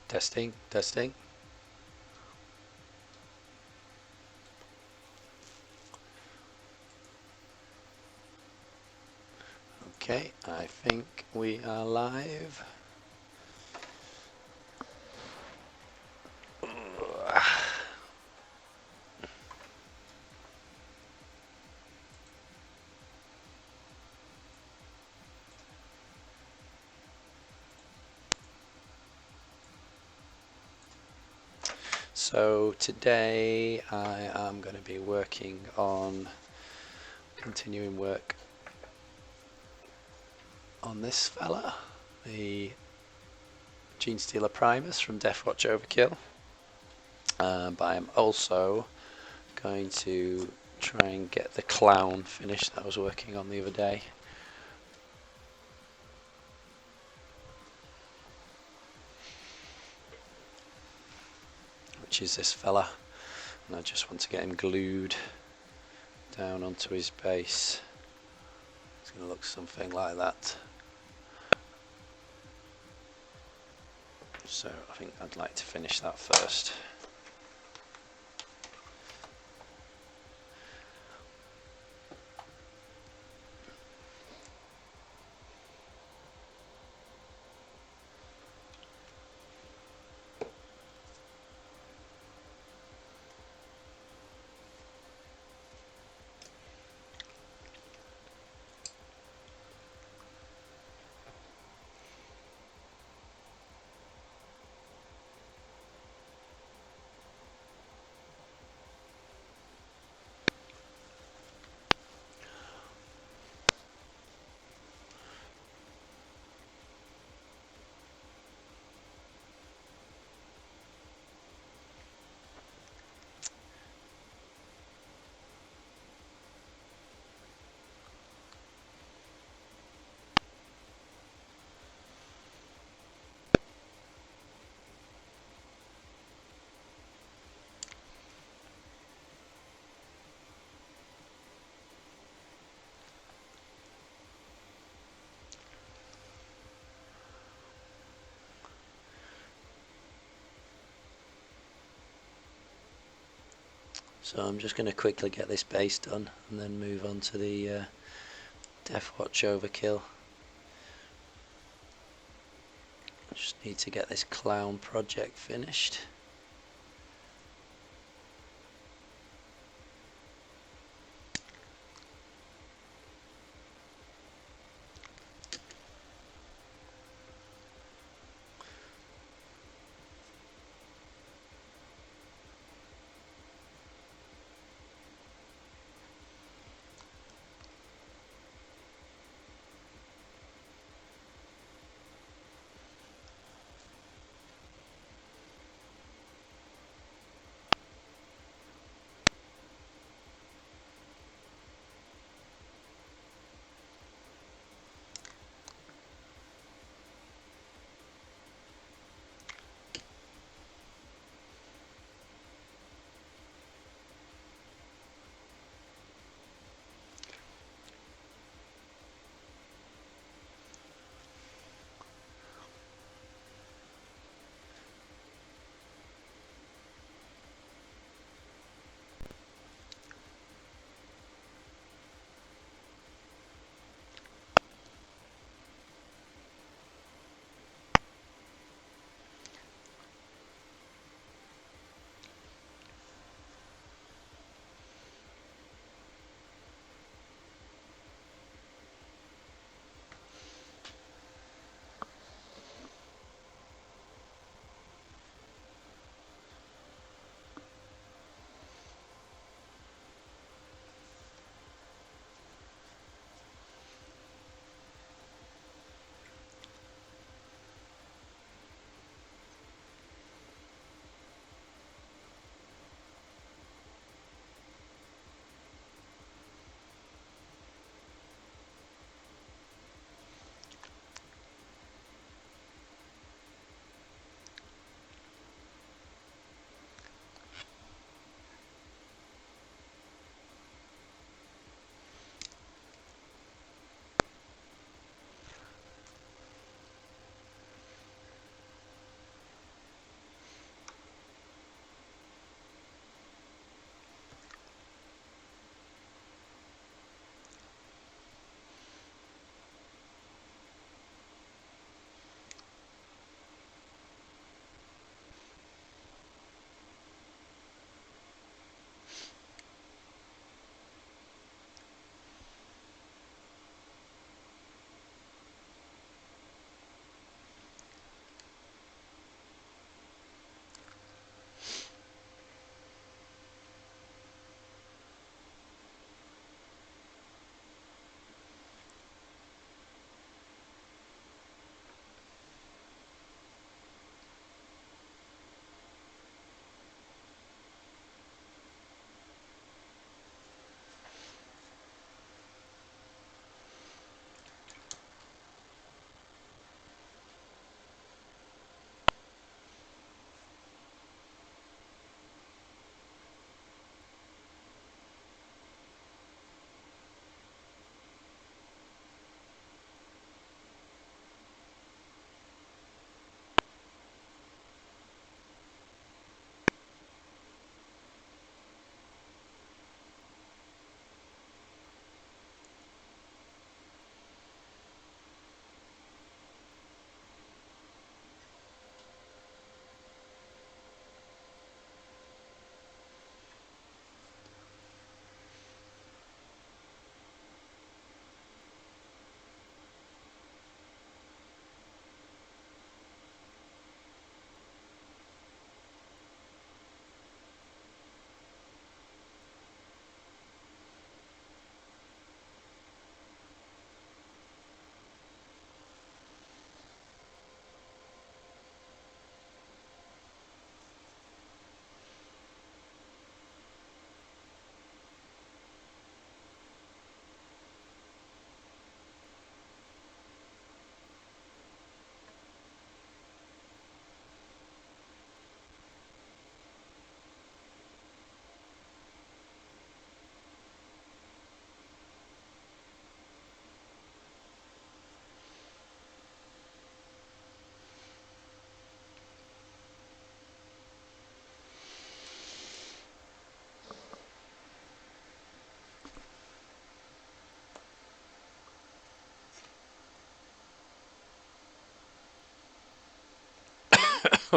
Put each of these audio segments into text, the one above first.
Testing, testing. Okay, I think we are live. So today I am going to be working on continuing work on this fella, the Gene Stealer Primus from Deathwatch Overkill. But I'm also going to try and get the clown finished that I was working on the other day. Which is this fella, and I just want to get him glued down onto his base. It's going to look something like that. So I think I'd like to finish that first. So I'm just going to quickly get this base done and then move on to the Deathwatch Overkill. Just need to get this clown project finished.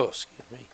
Oh, excuse me.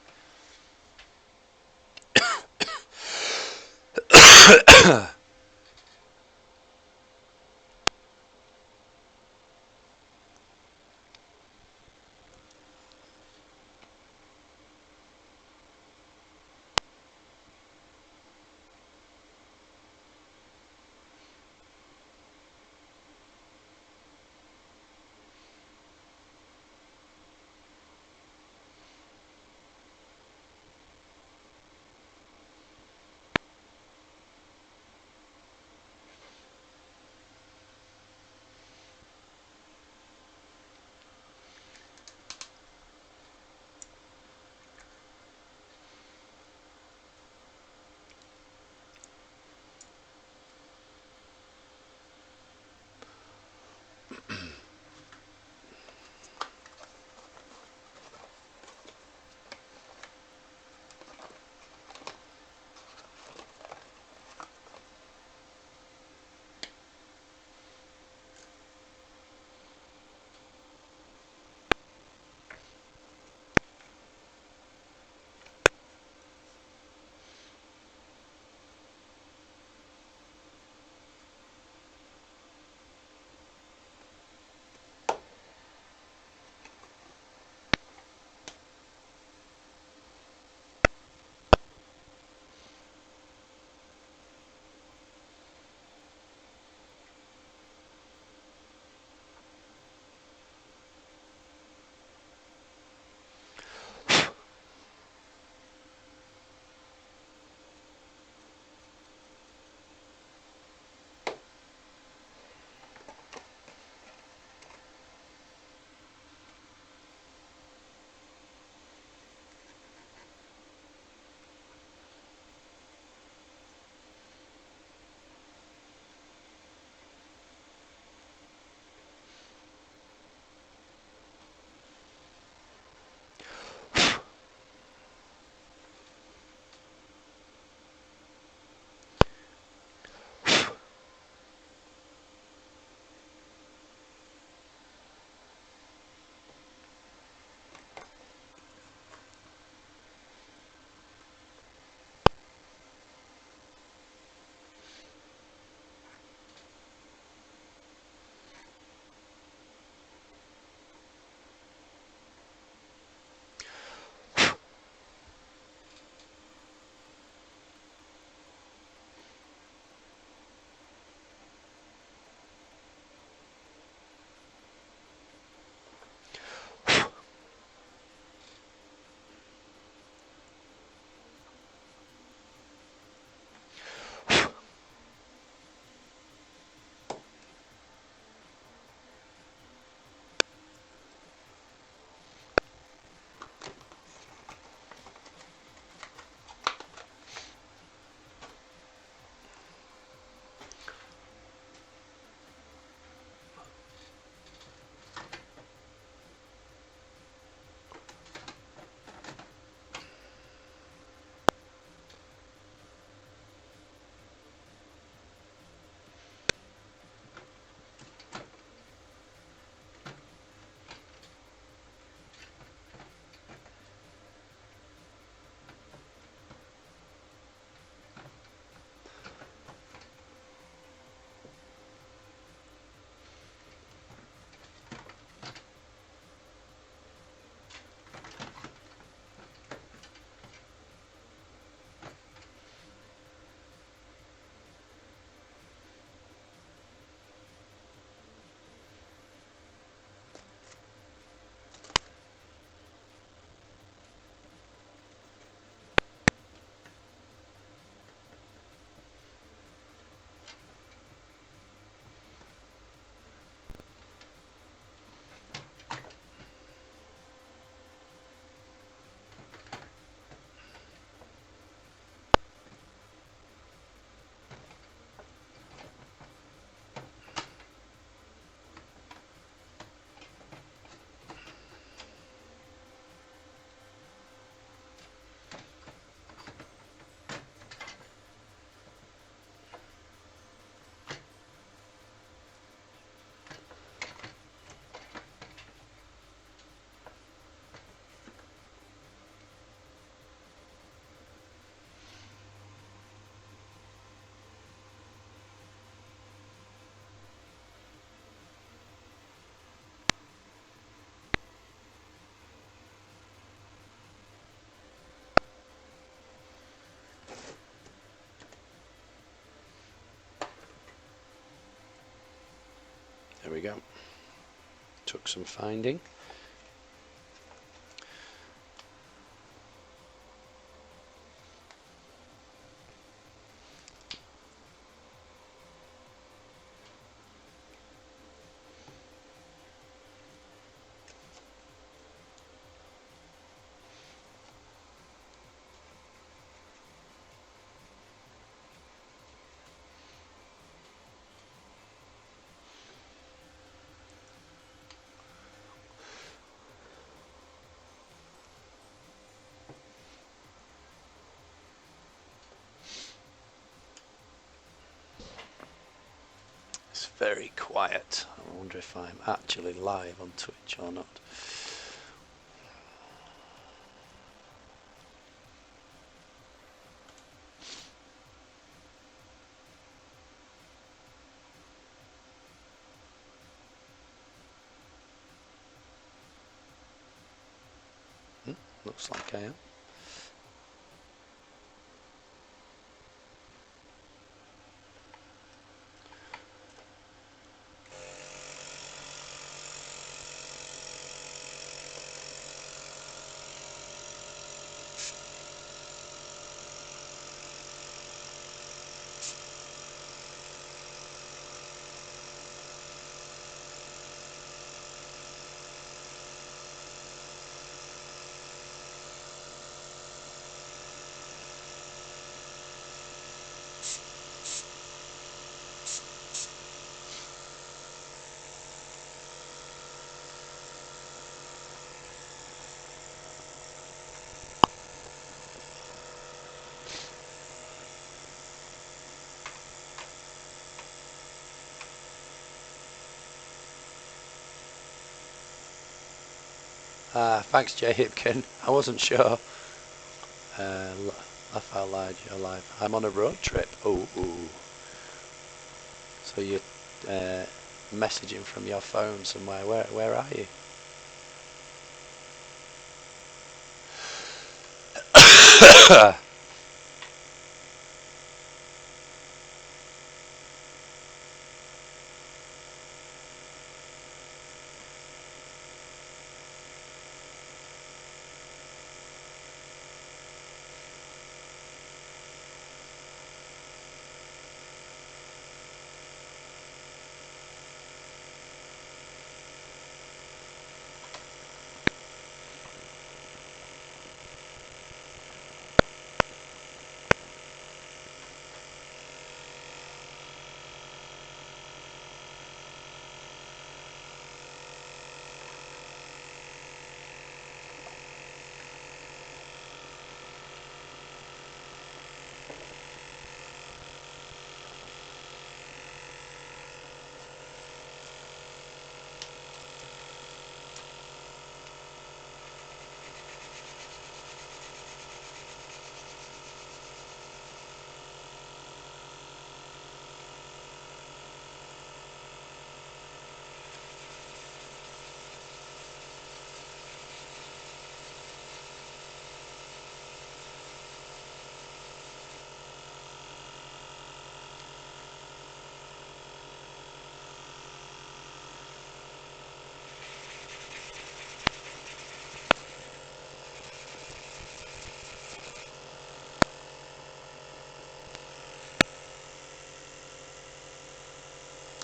go. Took some finding. It's very quiet. I wonder if I'm actually live on Twitch or not. Looks like I am. Thanks, Jay Hipkin. I wasn't sure. Laugh out loud, you're live. I'm on a road trip. Oh, so you're messaging from your phone somewhere. Where are you?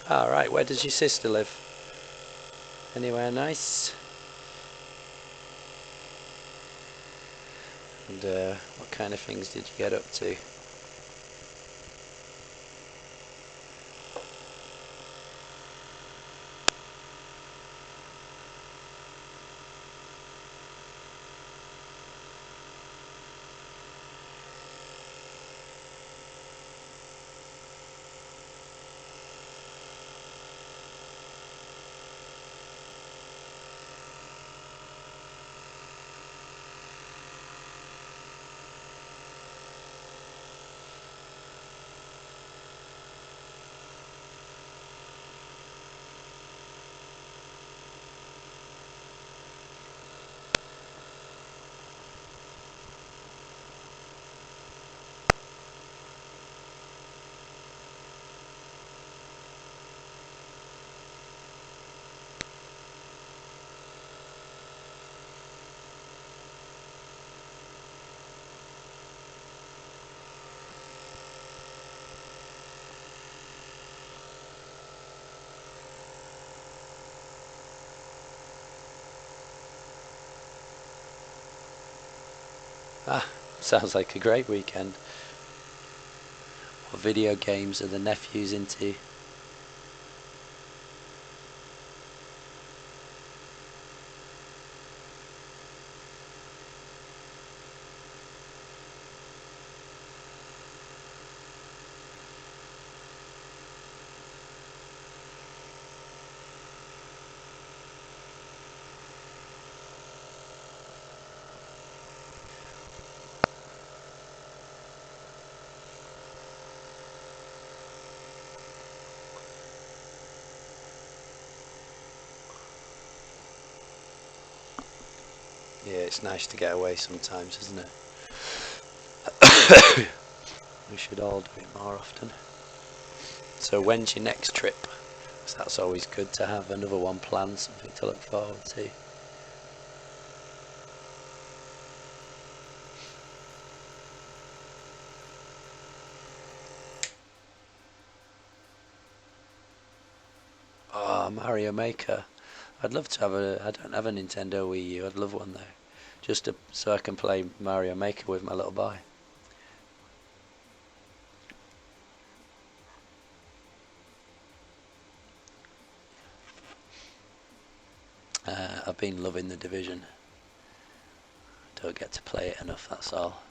Alright, where does your sister live? Anywhere nice? And what kind of things did you get up to? Ah, sounds like a great weekend. What video games are the nephews into? Yeah, it's nice to get away sometimes, isn't it? We should all do it more often. So when's your next trip? 'Cause that's always good to have another one planned, something to look forward to. Oh, Mario Maker. I'd love to have a. I don't have a Nintendo Wii U. I'd love one though, just so I can play Mario Maker with my little boy. I've been loving The Division. Don't get to play it enough. That's all.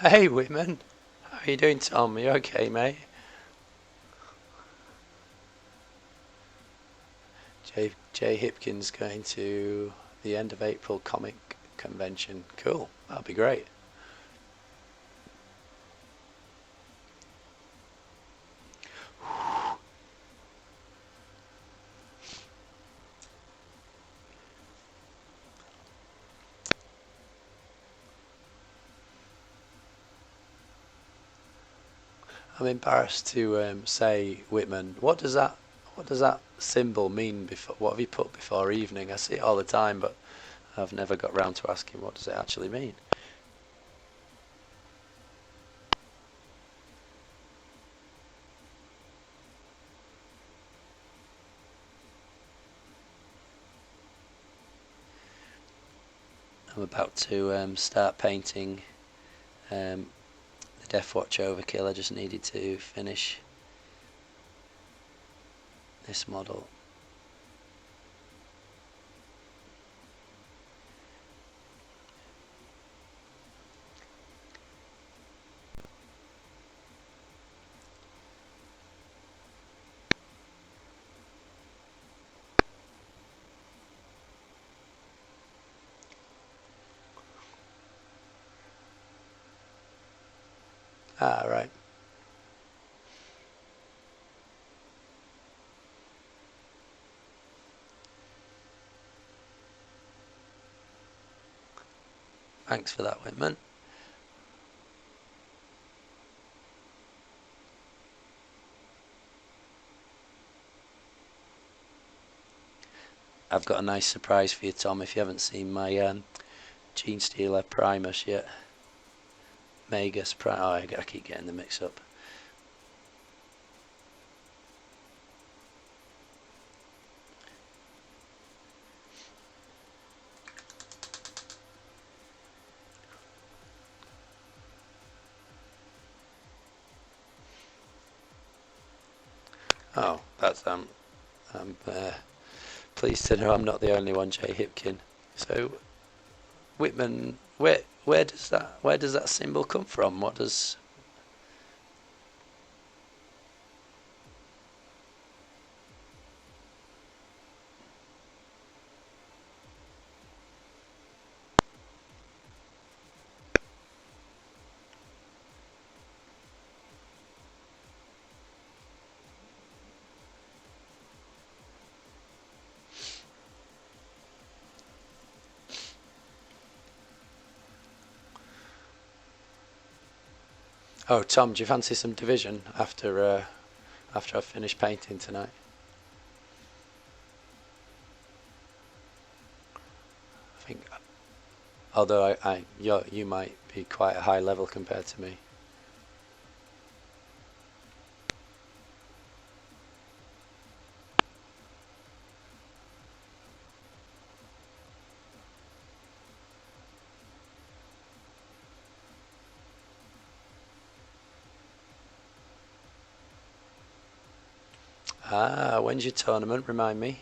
Hey, Whitman. How are you doing, Tom? You okay, mate? Jay Hipkins going to the end of April comic convention. Cool. That'll be great. I'm embarrassed to say, Whitman. What does that symbol mean? Before what have you put before evening? I see it all the time, but I've never got round to asking what does it actually mean. I'm about to start painting the Death Watch Overkill. I just needed to finish this model. Ah, right. Thanks for that, Whitman. I've got a nice surprise for you, Tom, if you haven't seen my Gene Stealer Primus yet. Magus Primus. Oh, I keep getting them mixed up. Oh, that's I'm pleased to know I'm not the only one, Jay Hipkin. So, Whitman, where does that symbol come from? What does Oh, Tom, do you fancy some division after I've finished painting tonight? I think, although you might be quite a high level compared to me. Ah, when's your tournament? Remind me.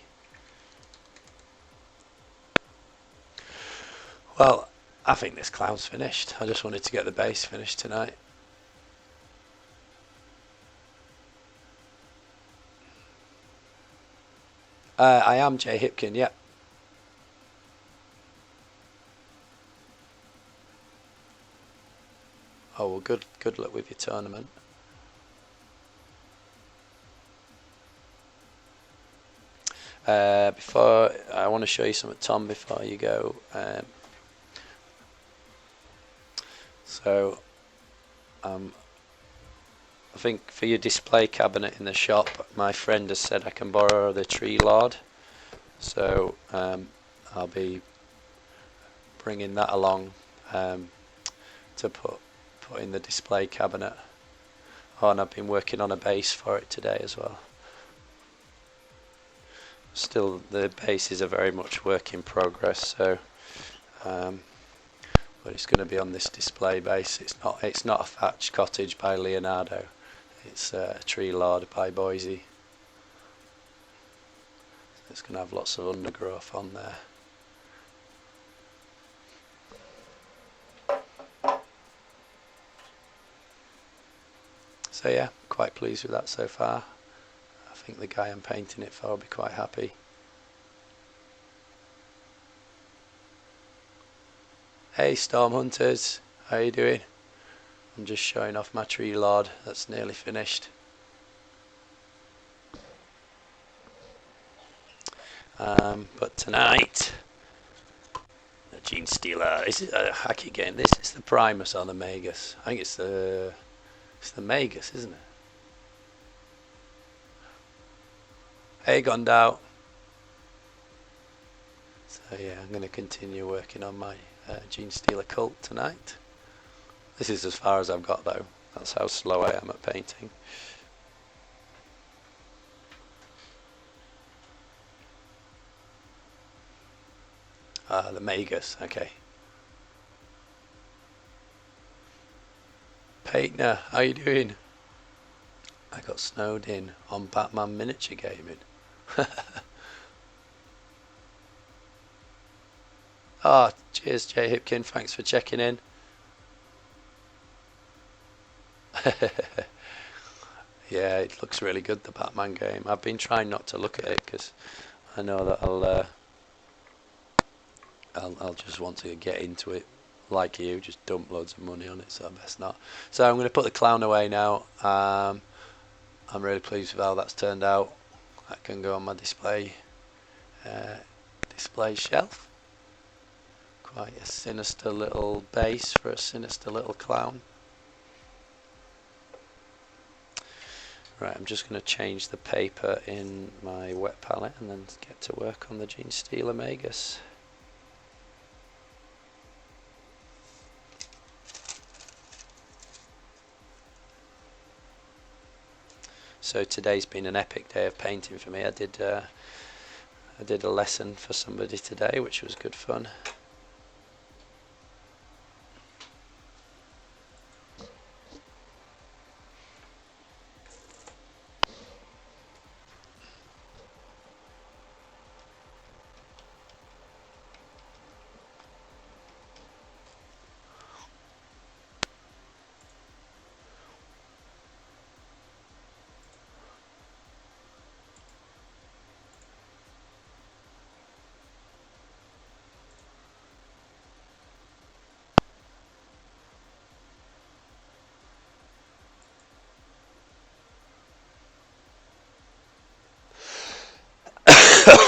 Well, I think this clown's finished. I just wanted to get the base finished tonight. I am Jay Hipkin, yeah. Oh, well, good luck with your tournament. Before I want to show you something, Tom, before you go. So, I think for your display cabinet in the shop, my friend has said I can borrow the Tree Lord. So I'll be bringing that along to put in the display cabinet. Oh, and I've been working on a base for it today as well. Still, the base is a very much work in progress. So, but it's going to be on this display base. It's not a thatched cottage by Leonardo. It's a Tree Lord by Boyzie. It's going to have lots of undergrowth on there. So yeah, quite pleased with that so far. I think the guy I'm painting it for will be quite happy. Hey Storm Hunters, how you doing? I'm just showing off my Tree Lord that's nearly finished. But tonight, the Gene Stealer. Is it a hacky game? This is the Primus or the Magus? I think it's the Magus, isn't it? Hey Gondow. So yeah, I'm going to continue working on my Gene Stealer cult tonight. This is as far as I've got though. That's how slow I am at painting. The Magus, okay. Paitner, how you doing? I got snowed in on Batman miniature gaming. Ah, oh, cheers Jay Hipkin, thanks for checking in. Yeah, it looks really good, the Batman game. I've been trying not to look at it because I know that I'll just want to get into it like you, just dump loads of money on it, so I best not. So I'm going to put the clown away now. I'm really pleased with how that's turned out. That can go on my display shelf. Quite a sinister little base for a sinister little clown. Right, I'm just going to change the paper in my wet palette and then get to work on the Gene Stealer Magus. So today's been an epic day of painting for me. I did a lesson for somebody today, which was good fun.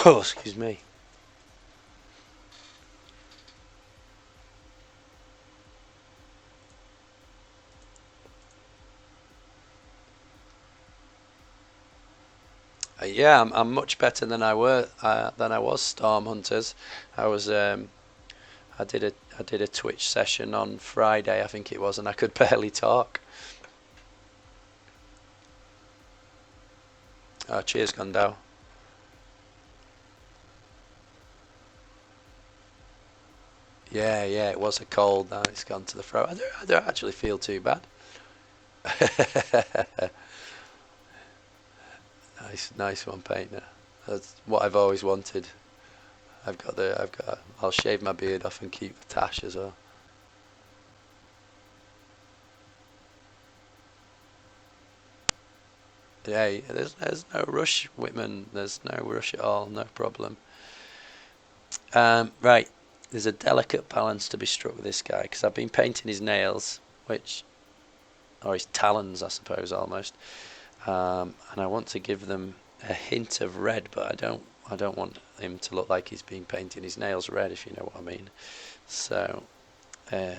Oh, excuse me. Yeah, I'm much better than I was Storm Hunters. I was I did a Twitch session on Friday, I think it was, and I could barely talk. Oh, cheers, Gondao. Yeah, yeah, it was a cold. Now it's gone to the throat. I don't actually feel too bad. Nice one, Painter. That's what I've always wanted. I'll shave my beard off and keep the tash as well. Yeah, there's no rush, Whitman. There's no rush at all. No problem. Right, there's a delicate balance to be struck with this guy because I've been painting his nails, or his talons, I suppose, almost. And I want to give them a hint of red, but I don't want him to look like he's been painting his nails red, if you know what I mean. So I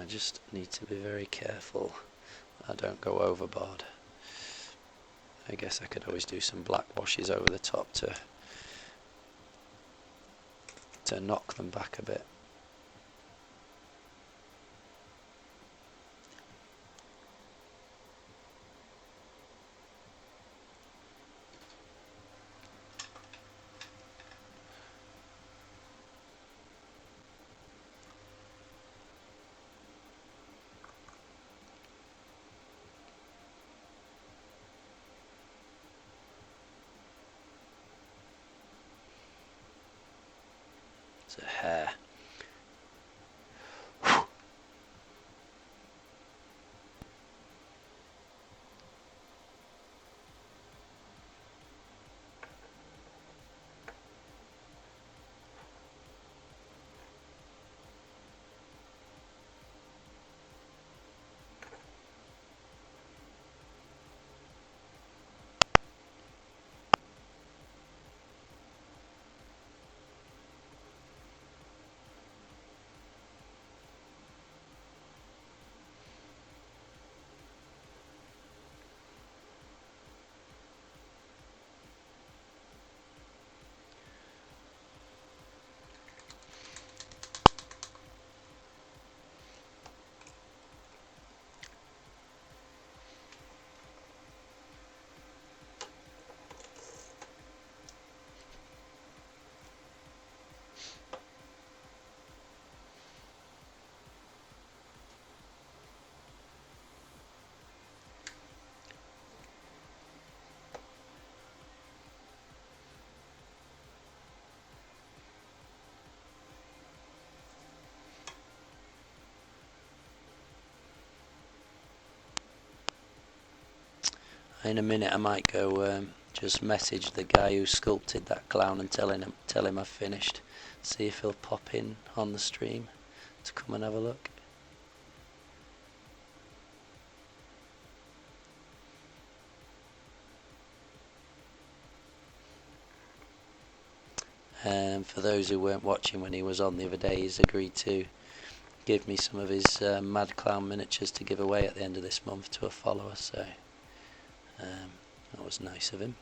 just need to be very careful I don't go overboard. I guess I could always do some black washes over the top to knock them back a bit. It's a hair. In a minute I might go just message the guy who sculpted that clown and tell him I've finished. See if he'll pop in on the stream to come and have a look. For those who weren't watching when he was on the other day, he's agreed to give me some of his Mad Clown miniatures to give away at the end of this month to a follower, so that was nice of him.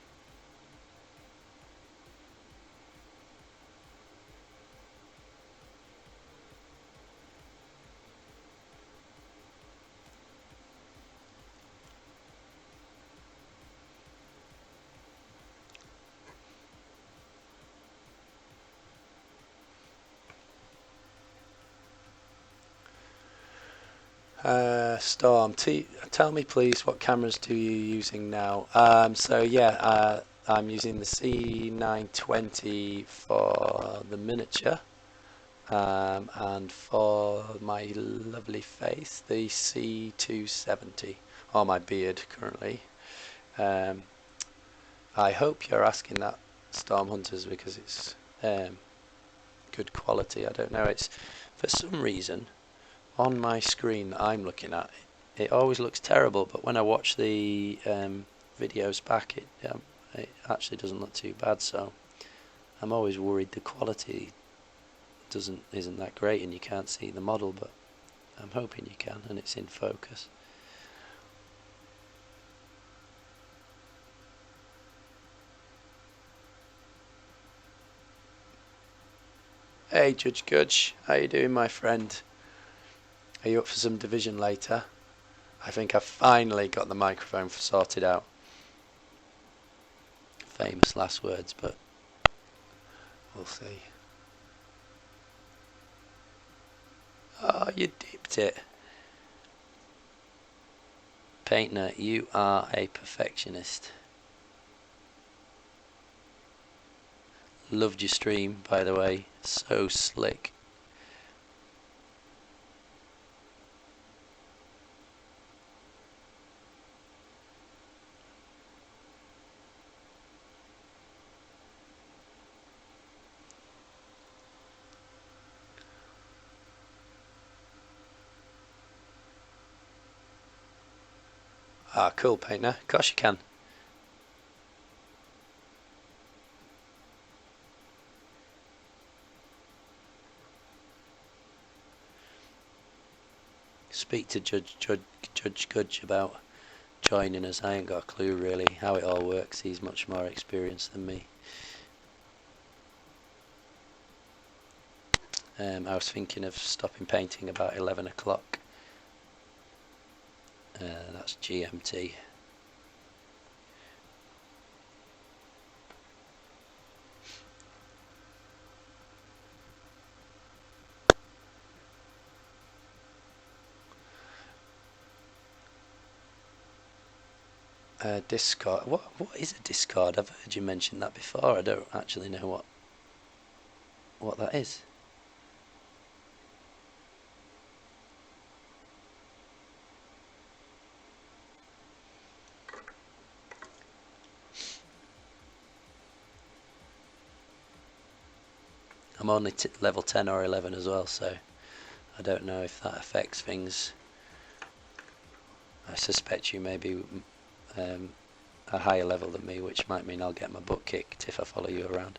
Storm, tell me please, what cameras do you using now? So yeah, I'm using the C920 for the miniature, and for my lovely face, the C270 on my beard currently. I hope you're asking that, Storm Hunters, because it's good quality. I don't know, it's for some reason on my screen that I'm looking at, it always looks terrible, but when I watch the videos back, it actually doesn't look too bad. So I'm always worried the quality isn't that great and you can't see the model, but I'm hoping you can and it's in focus. Hey Judge Gudge, how you doing my friend? Are you up for some division later? I think I've finally got the microphone sorted out. Famous last words, but we'll see. Oh, you dipped it. Painter, you are a perfectionist. Loved your stream, by the way. So slick. Ah, cool, Painter. Of course you can. Speak to Judge Gudge about joining us. I ain't got a clue really how it all works. He's much more experienced than me. I was thinking of stopping painting about 11 o'clock. That's GMT. Discord. What is a Discord? I've heard you mention that before. I don't actually know what that is. I'm only level 10 or 11 as well, so I don't know if that affects things. I suspect you may be a higher level than me, which might mean I'll get my butt kicked if I follow you around.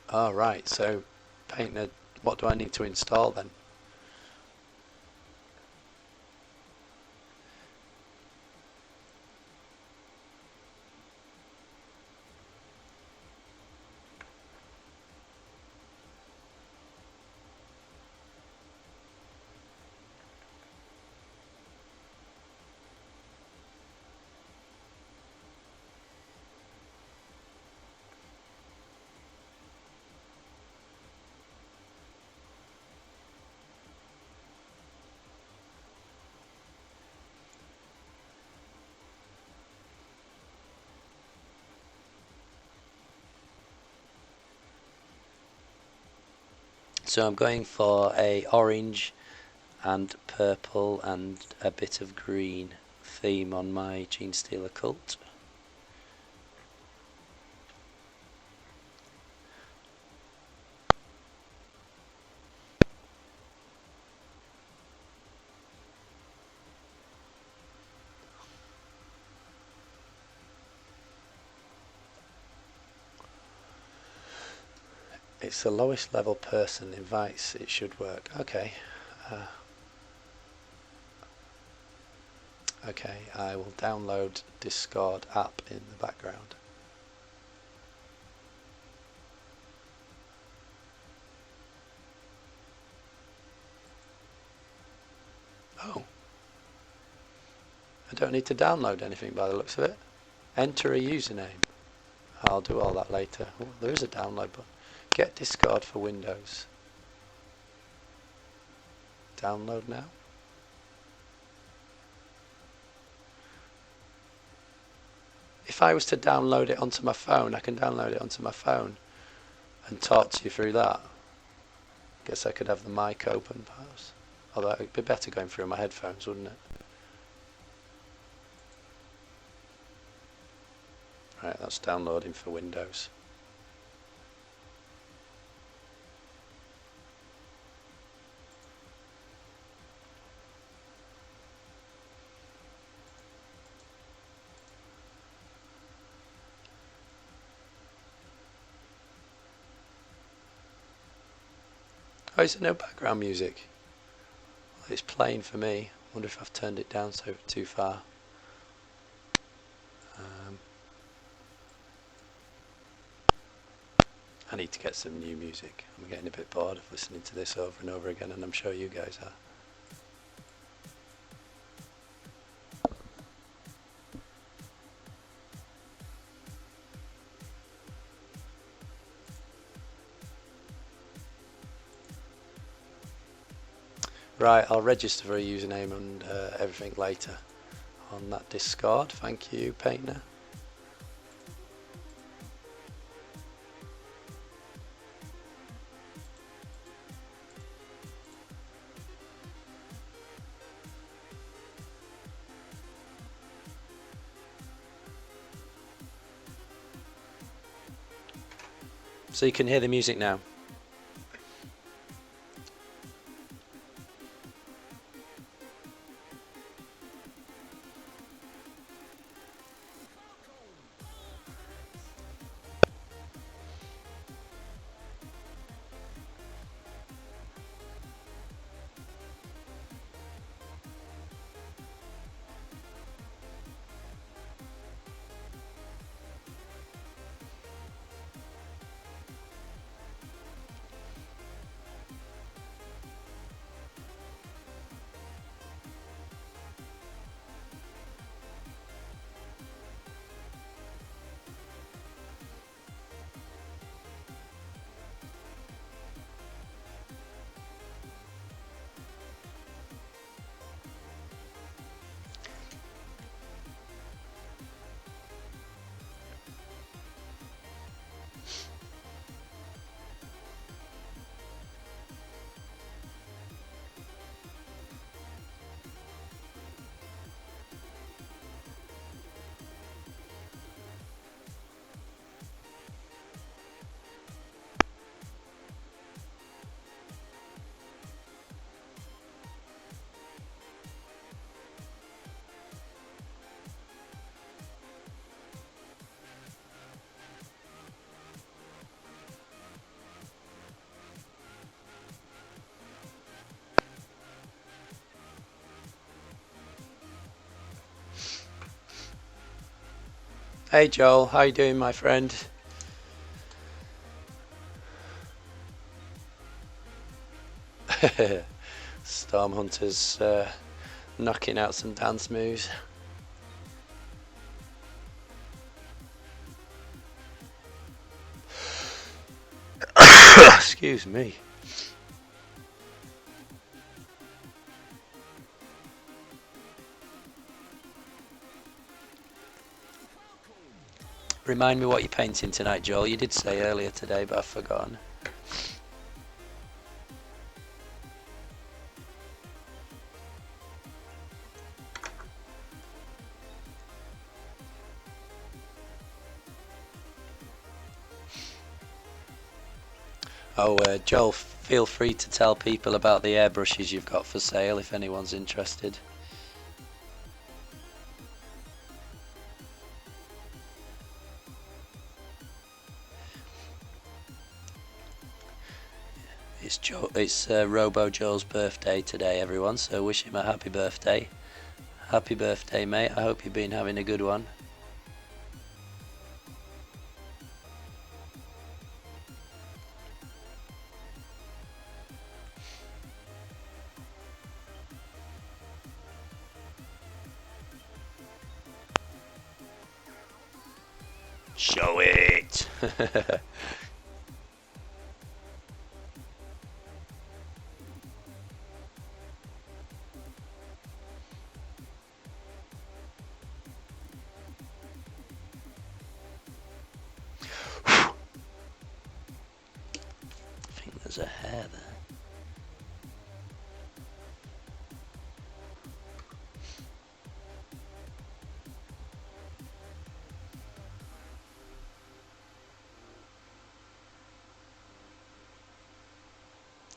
All right, so Painter, what do I need to install then? So I'm going for a orange and purple and a bit of green theme on my Genestealer cult. It's the lowest level person invites, it should work. Okay. Okay, I will download Discord app in the background. Oh. I don't need to download anything by the looks of it. Enter a username. I'll do all that later. Oh, there is a download button. Get Discord for Windows. Download now. If I was to download it onto my phone, I can download it onto my phone and talk to you through that. Guess I could have the mic open perhaps. Although it'd be better going through my headphones, wouldn't it? Right, that's downloading for Windows. Oh, is there no background music? Well, it's playing for me. Wonder if I've turned it down too far. I need to get some new music. I'm getting a bit bored of listening to this over and over again, and I'm sure you guys are. Right, I'll register for a username and everything later on that Discord. Thank you, Painter. So you can hear the music now. Hey Joel, how you doing, my friend? Storm Hunter's knocking out some dance moves. Excuse me. Remind me what you're painting tonight, Joel. You did say earlier today, but I've forgotten. Oh, Joel, feel free to tell people about the airbrushes you've got for sale if anyone's interested. It's Robo Joel's birthday today, everyone, so wish him a happy birthday. Happy birthday, mate. I hope you've been having a good one. Show it! I think there's a hair there.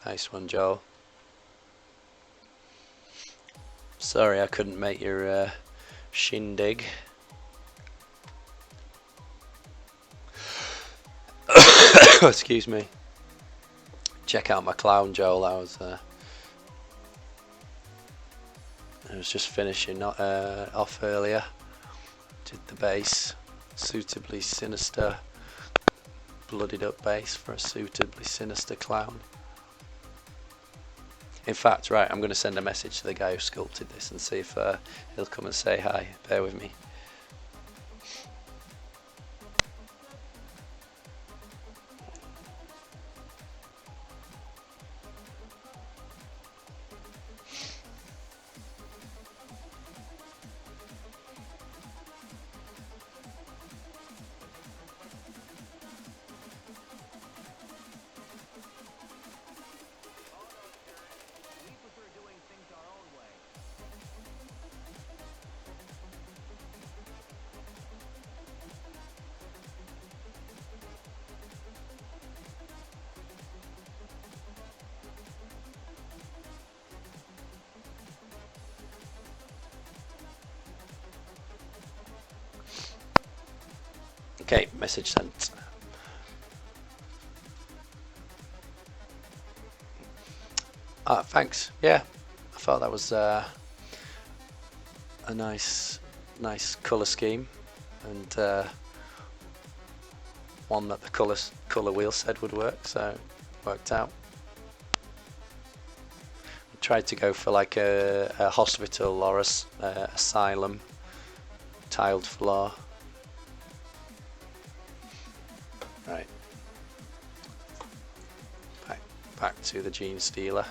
Nice one, Joel. Sorry I couldn't make your shindig. Excuse me. Check out my clown, Joel. I was just finishing off earlier. Did the bass, suitably sinister, bloodied up bass for a suitably sinister clown. In fact, right, I'm going to send a message to the guy who sculpted this and see if he'll come and say hi. Bear with me. Okay, message sent. Thanks. Yeah, I thought that was a nice colour scheme, and one that the colour wheel said would work, so it worked out. I tried to go for like a hospital or a asylum tiled floor. Right, back to the Gene Stealer.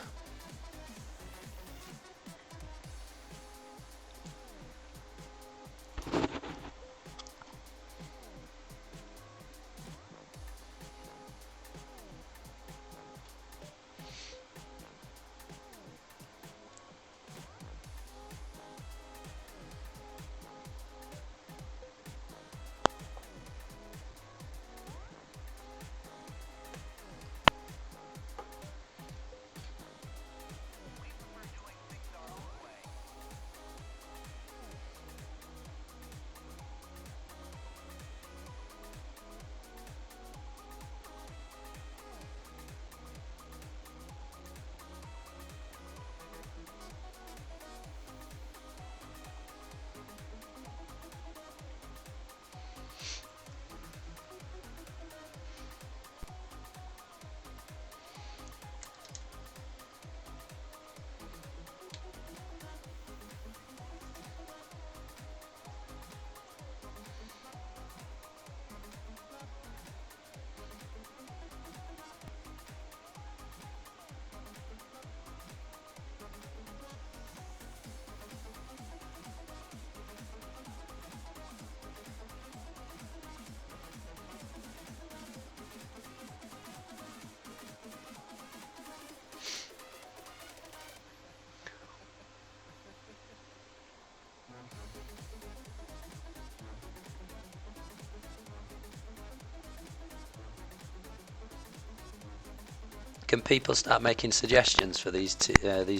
Can people start making suggestions for these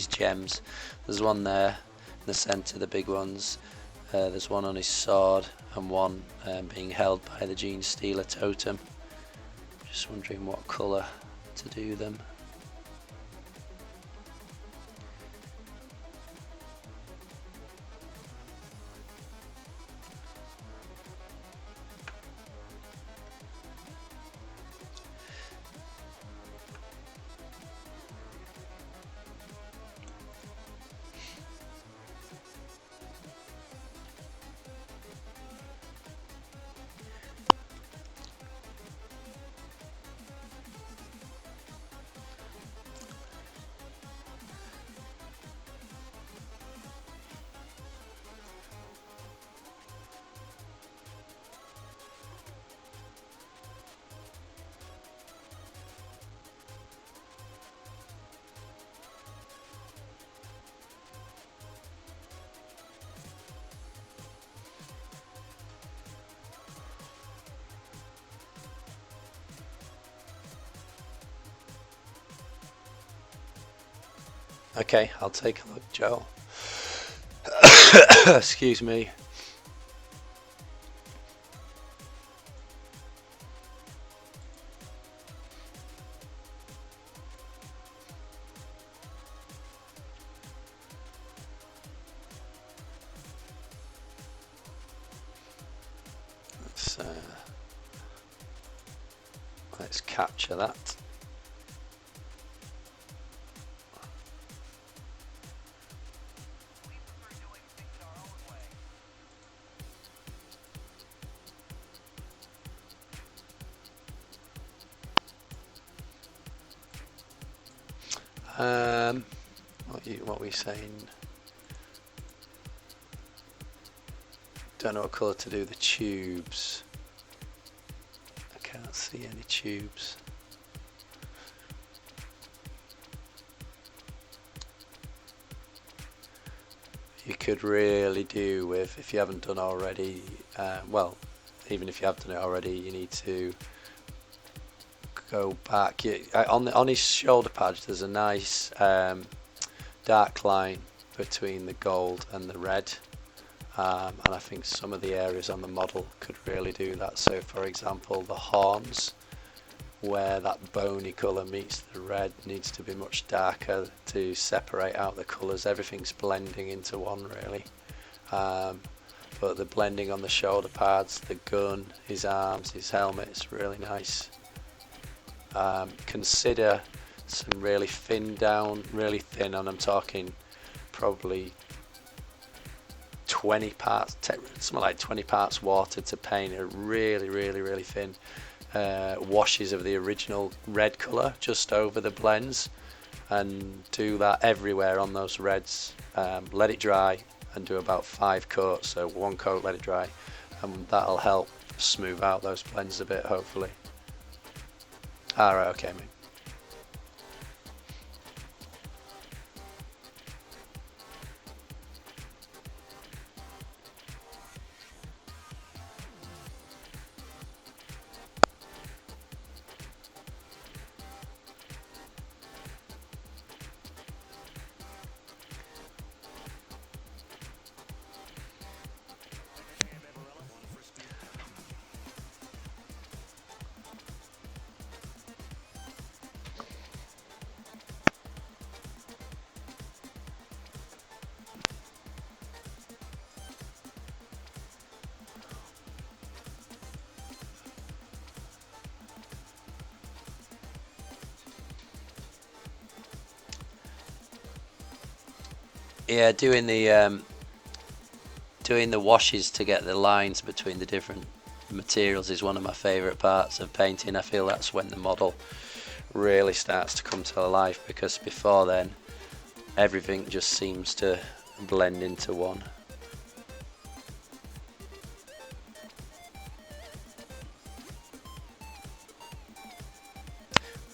gems? There's one there in the centre, the big ones. There's one on his sword and one being held by the Gene Stealer totem. Just wondering what colour to do them. Okay, I'll take a look, Joel. Excuse me. let's capture that. What were you saying? Don't know what colour to do the tubes. I can't see any tubes. You could really do with, if you haven't done already, well, even if you have done it already, you need to go back. On his shoulder pads, there's a nice dark line between the gold and the red, and I think some of the areas on the model could really do that. So for example, the horns, where that bony colour meets the red, needs to be much darker to separate out the colours. Everything's blending into one really, but the blending on the shoulder pads, the gun, his arms, his helmet is really nice. Consider some really thin down, really thin, and I'm talking probably 20 parts, something like 20 parts water to paint a really thin washes of the original red colour just over the blends, and do that everywhere on those reds. Let it dry and do about 5 coats, so 1 coat, let it dry, and that'll help smooth out those blends a bit, hopefully. Alright, okay mate. Yeah, doing the washes to get the lines between the different materials is one of my favourite parts of painting. I feel that's when the model really starts to come to life, because before then everything just seems to blend into one.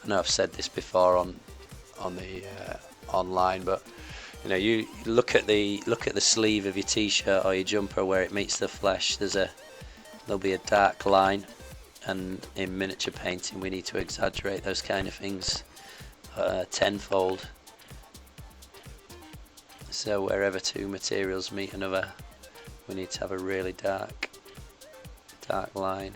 I know I've said this before on the online, but you know, you look at the sleeve of your t-shirt or your jumper where it meets the flesh. There'll be a dark line, and in miniature painting we need to exaggerate those kind of things tenfold. So wherever two materials meet another, we need to have a really dark line.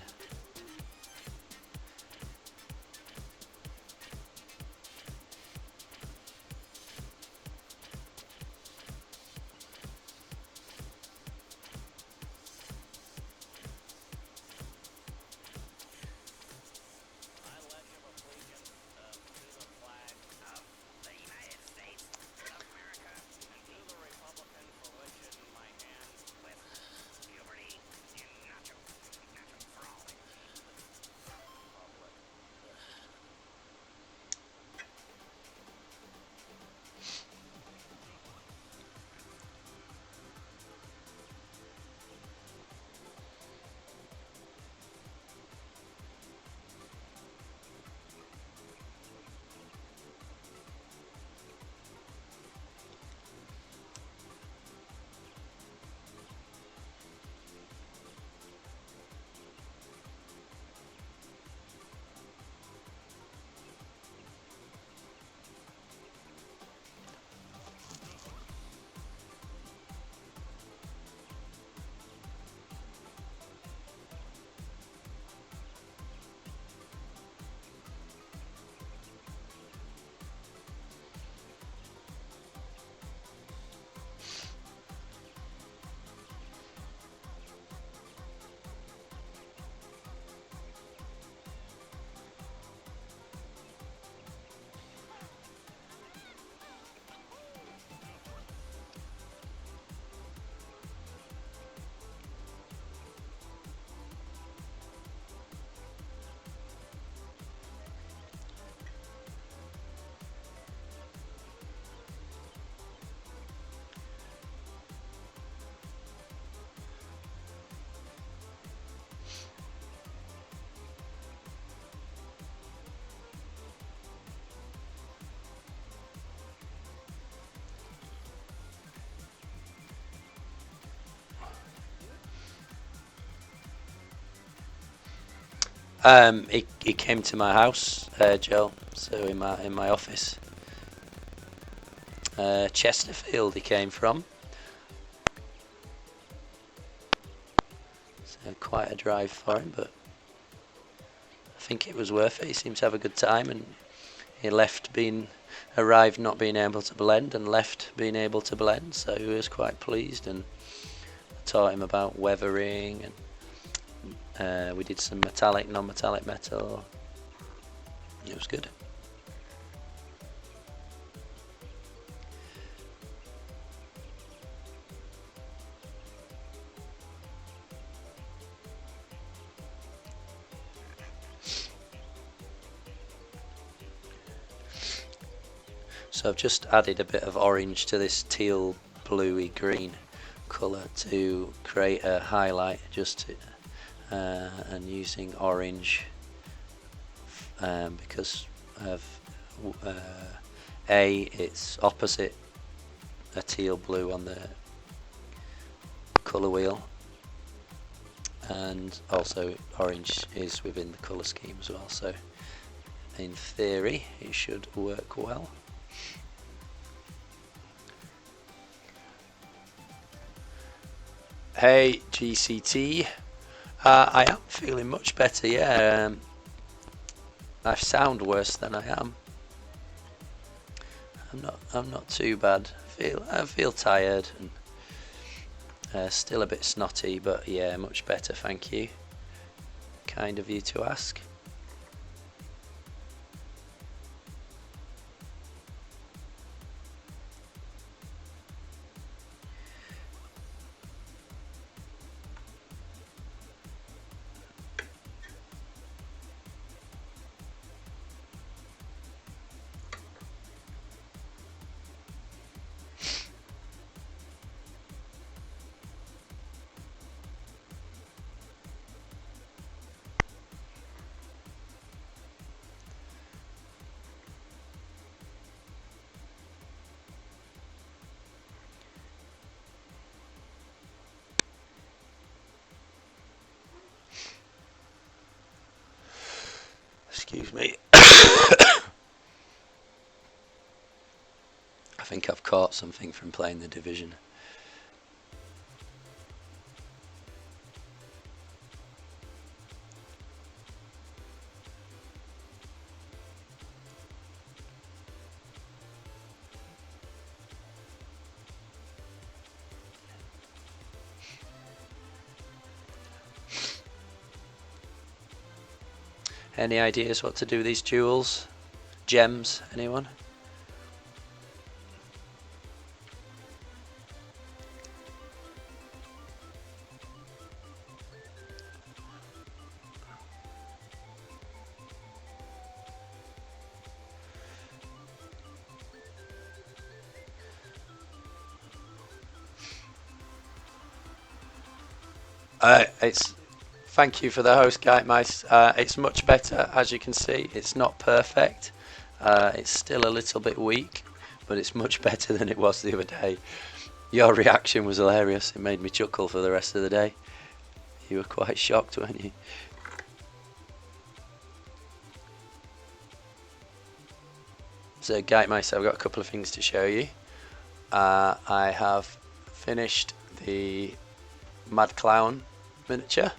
He came to my house, Joel. So in my office. Chesterfield he came from. So quite a drive for him, but I think it was worth it. He seemed to have a good time, and he arrived not being able to blend and left being able to blend. So he was quite pleased, and I taught him about weathering, and we did some metallic, non-metallic metal. It was good. So I've just added a bit of orange to this teal bluey green colour to create a highlight, and using orange because of it's opposite a teal blue on the colour wheel, and also orange is within the colour scheme as well, so in theory it should work well. Hey GCT, I am feeling much better, yeah. I sound worse than I am. I'm not too bad. I feel tired and still a bit snotty, but yeah, much better, thank you. Kind of you to ask. Excuse me. I think I've caught something from playing the Division. Any ideas what to do with these jewels? Gems, anyone? Thank you for the host, Guy Mice. It's much better, as you can see. It's not perfect. It's still a little bit weak, but it's much better than it was the other day. Your reaction was hilarious. It made me chuckle for the rest of the day. You were quite shocked, weren't you? So, Guy Mice, I've got a couple of things to show you. I have finished the Mad Clown miniature.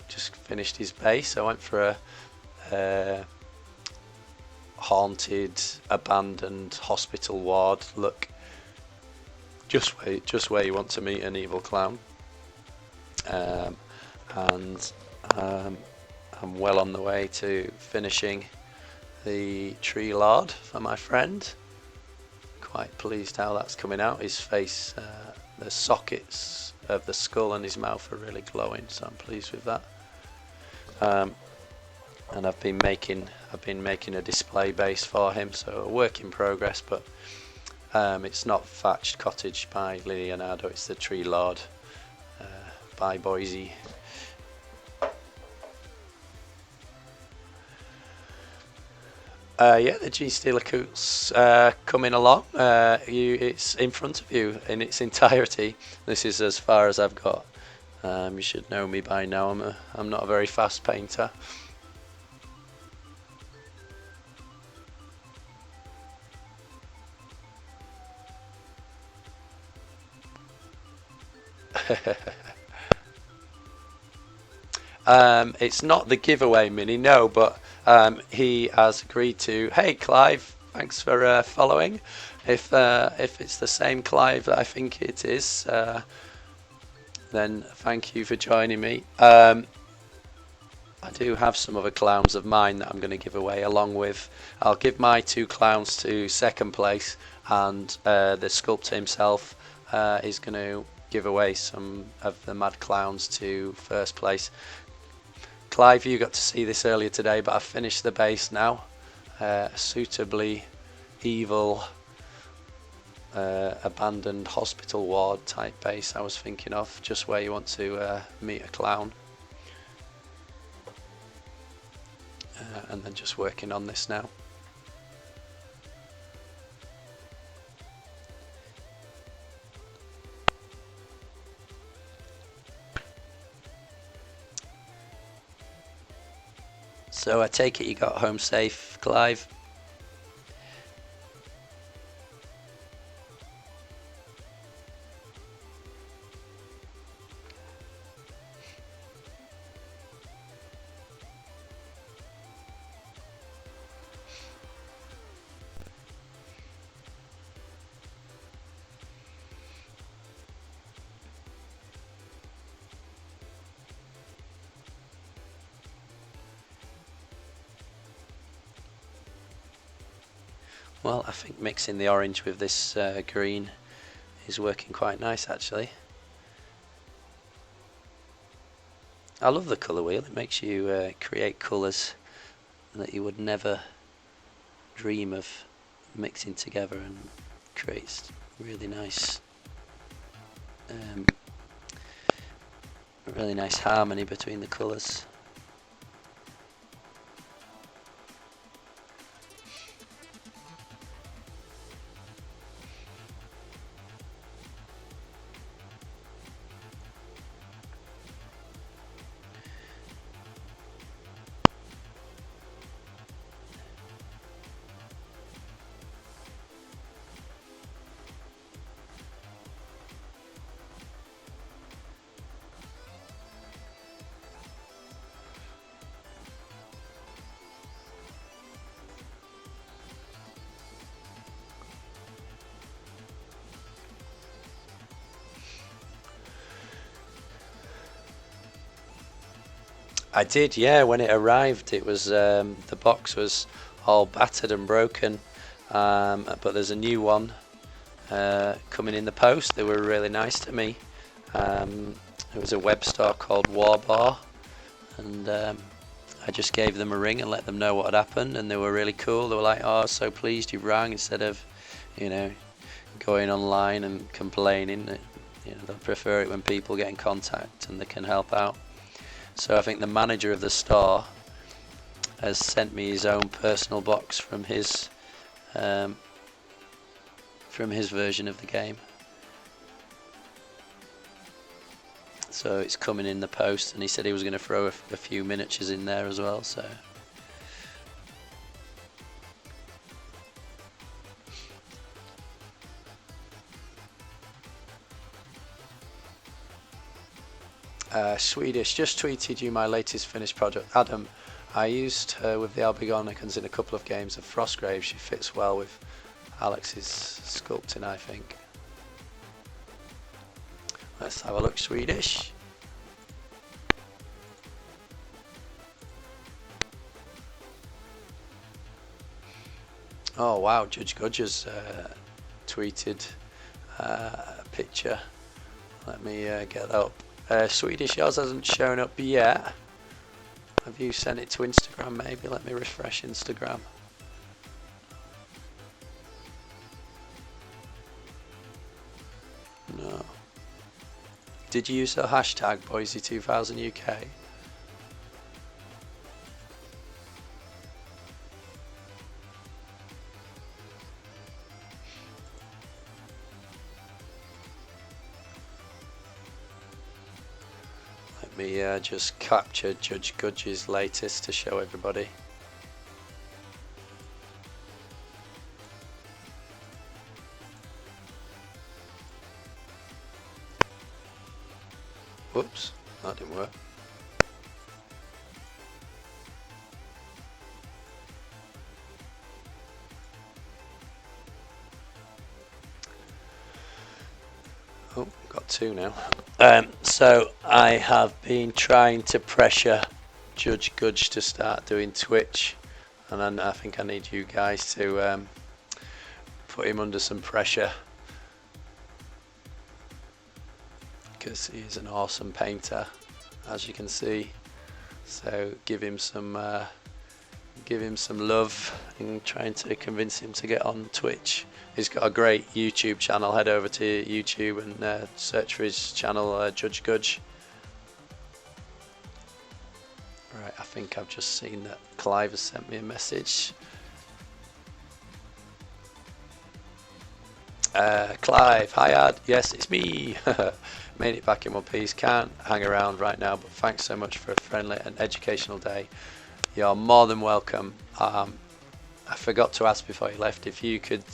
Just finished his base. I went for a haunted, abandoned hospital ward look. Just where you want to meet an evil clown. And I'm well on the way to finishing the tree lard for my friend. Quite pleased how that's coming out. His face, the sockets of the skull and his mouth are really glowing, so I'm pleased with that. And I've been making a display base for him, so a work in progress, but it's not Thatched Cottage by Leonardo, it's the Tree Lord by Boyzie. Yeah, the G Steeler Coot's coming along. It's in front of you in its entirety. This is as far as I've got. You should know me by now. I'm not a very fast painter. It's not the giveaway mini, no, but he has agreed to. Hey, Clive, thanks for following. If it's the same Clive that I think it is, then thank you for joining me. I do have some other clowns of mine that I'm going to give away along with. I'll give my 2 clowns to second place, and the sculptor himself is going to give away some of the mad clowns to first place. Clive, you got to see this earlier today, but I've finished the base now. Suitably evil, abandoned hospital ward type base I was thinking of, just where you want to meet a clown. And then just working on this now. So I take it you got home safe, Clive? Well, I think mixing the orange with this green is working quite nice actually. I love the colour wheel, it makes you create colours that you would never dream of mixing together, and creates really nice harmony between the colours. I did, yeah. When it arrived, it was the box was all battered and broken, but there's a new one coming in the post. They were really nice to me. It was a web store called Warbar, and I just gave them a ring and let them know what had happened, and they were really cool. They were like, "Oh, so pleased you rang," instead of, you know, going online and complaining. You know, they prefer it when people get in contact and they can help out. So I think the manager of the store has sent me his own personal box from his version of the game. So it's coming in the post, and he said he was going to throw a few miniatures in there as well. So Swedish, just tweeted you my latest finished project. Adam, I used her with the Albigonicans in a couple of games of Frostgrave. She fits well with Alex's sculpting, I think. Let's have a look, Swedish. Oh wow, Judge Gudge has tweeted a picture. Let me get that up. Swedish, yours hasn't shown up yet. Have you sent it to Instagram maybe? Let me refresh Instagram. No. Did you use the hashtag Boyzie2000UK? Let me just capture Judge Gudge's latest to show everybody. Whoops, that didn't work. Oh, got two now. So I have been trying to pressure Judge Gudge to start doing Twitch, and then I think I need you guys to put him under some pressure, because he's an awesome painter, as you can see. So give him some love and trying to convince him to get on Twitch. He's got a great YouTube channel. Head over to YouTube and search for his channel, Judge Gudge. Right, I think I've just seen that Clive has sent me a message. Clive, hi Ad, yes it's me. Made it back in one piece. Can't hang around right now, but thanks so much for a friendly and educational day. You're more than welcome. I forgot to ask before you left if you could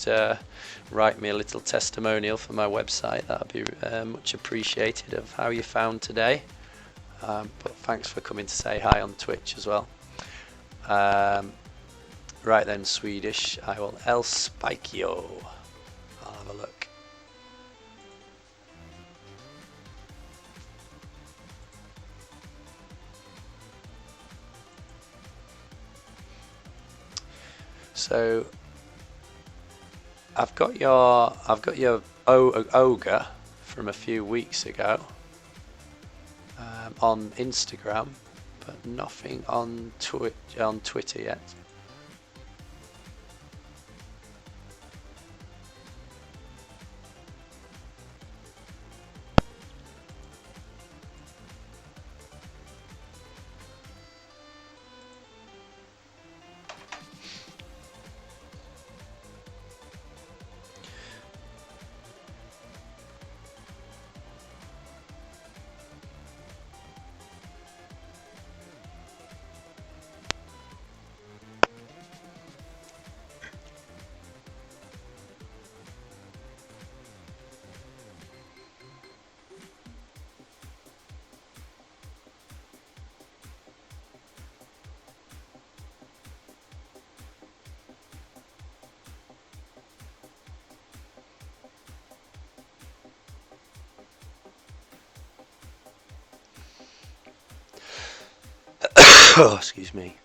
write me a little testimonial for my website. That would be much appreciated of how you found today. But thanks for coming to say hi on Twitch as well. Right then, Swedish, I will El Spikio. I'll have a look. So I've got your ogre from a few weeks ago on Instagram, but nothing on Twitter yet. Oh, excuse me.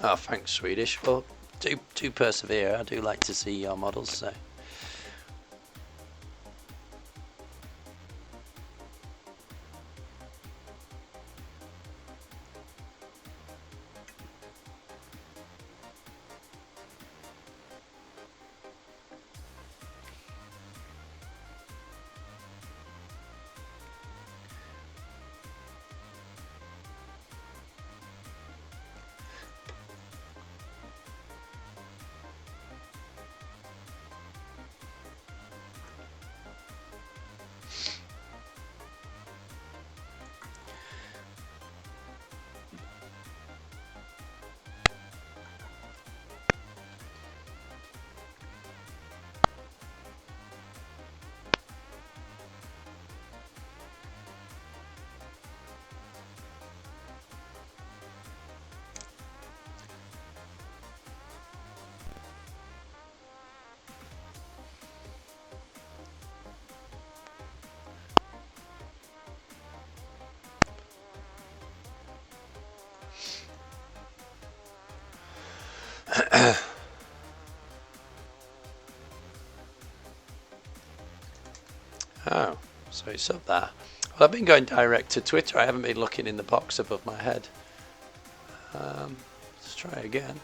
Oh, thanks, Swedish. Well, do persevere. I do like to see your models, so. Oh, so it's up there. Well, I've been going direct to Twitter. I haven't been looking in the box above my head. Let's try again.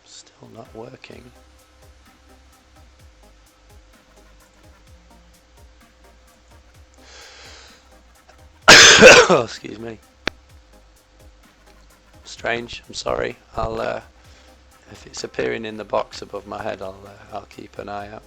Still not working. Oh, excuse me. Strange. I'm sorry. I'll If it's appearing in the box above my head, I'll keep an eye out.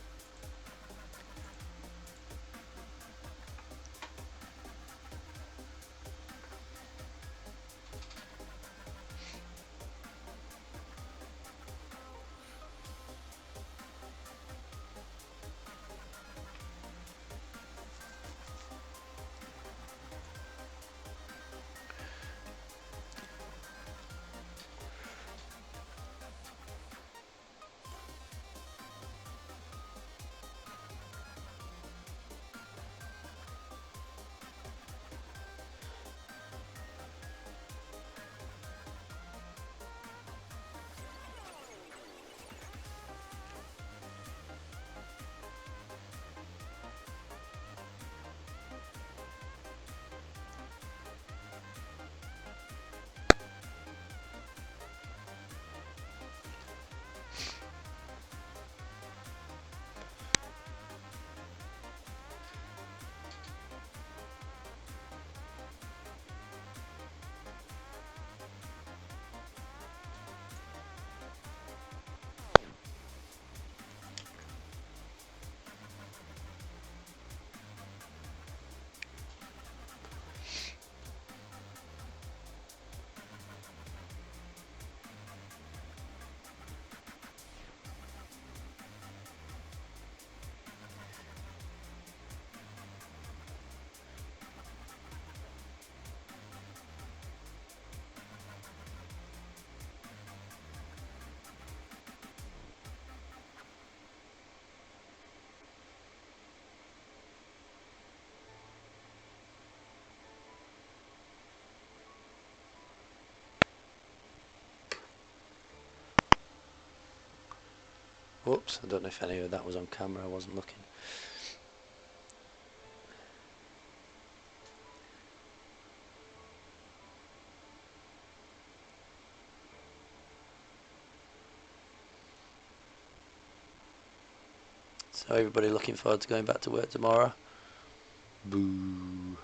Whoops, I don't know if any of that was on camera, I wasn't looking. So everybody looking forward to going back to work tomorrow? Boo.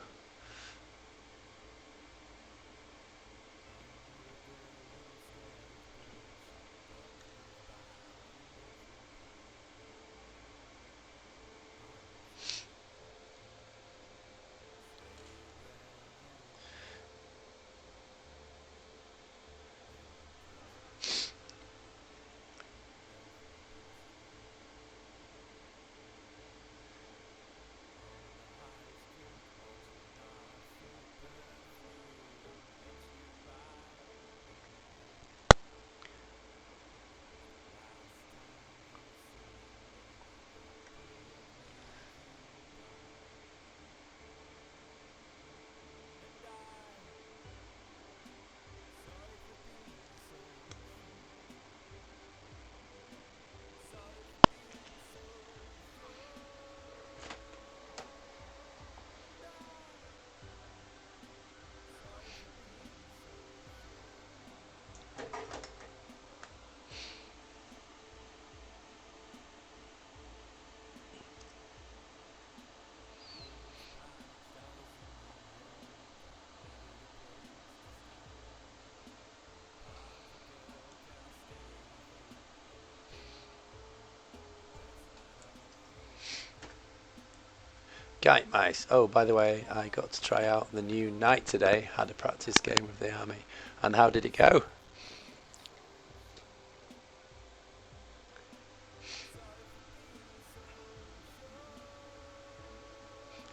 Gate mice. Oh, by the way, I got to try out the new knight today. Had a practice game with the army. And how did it go?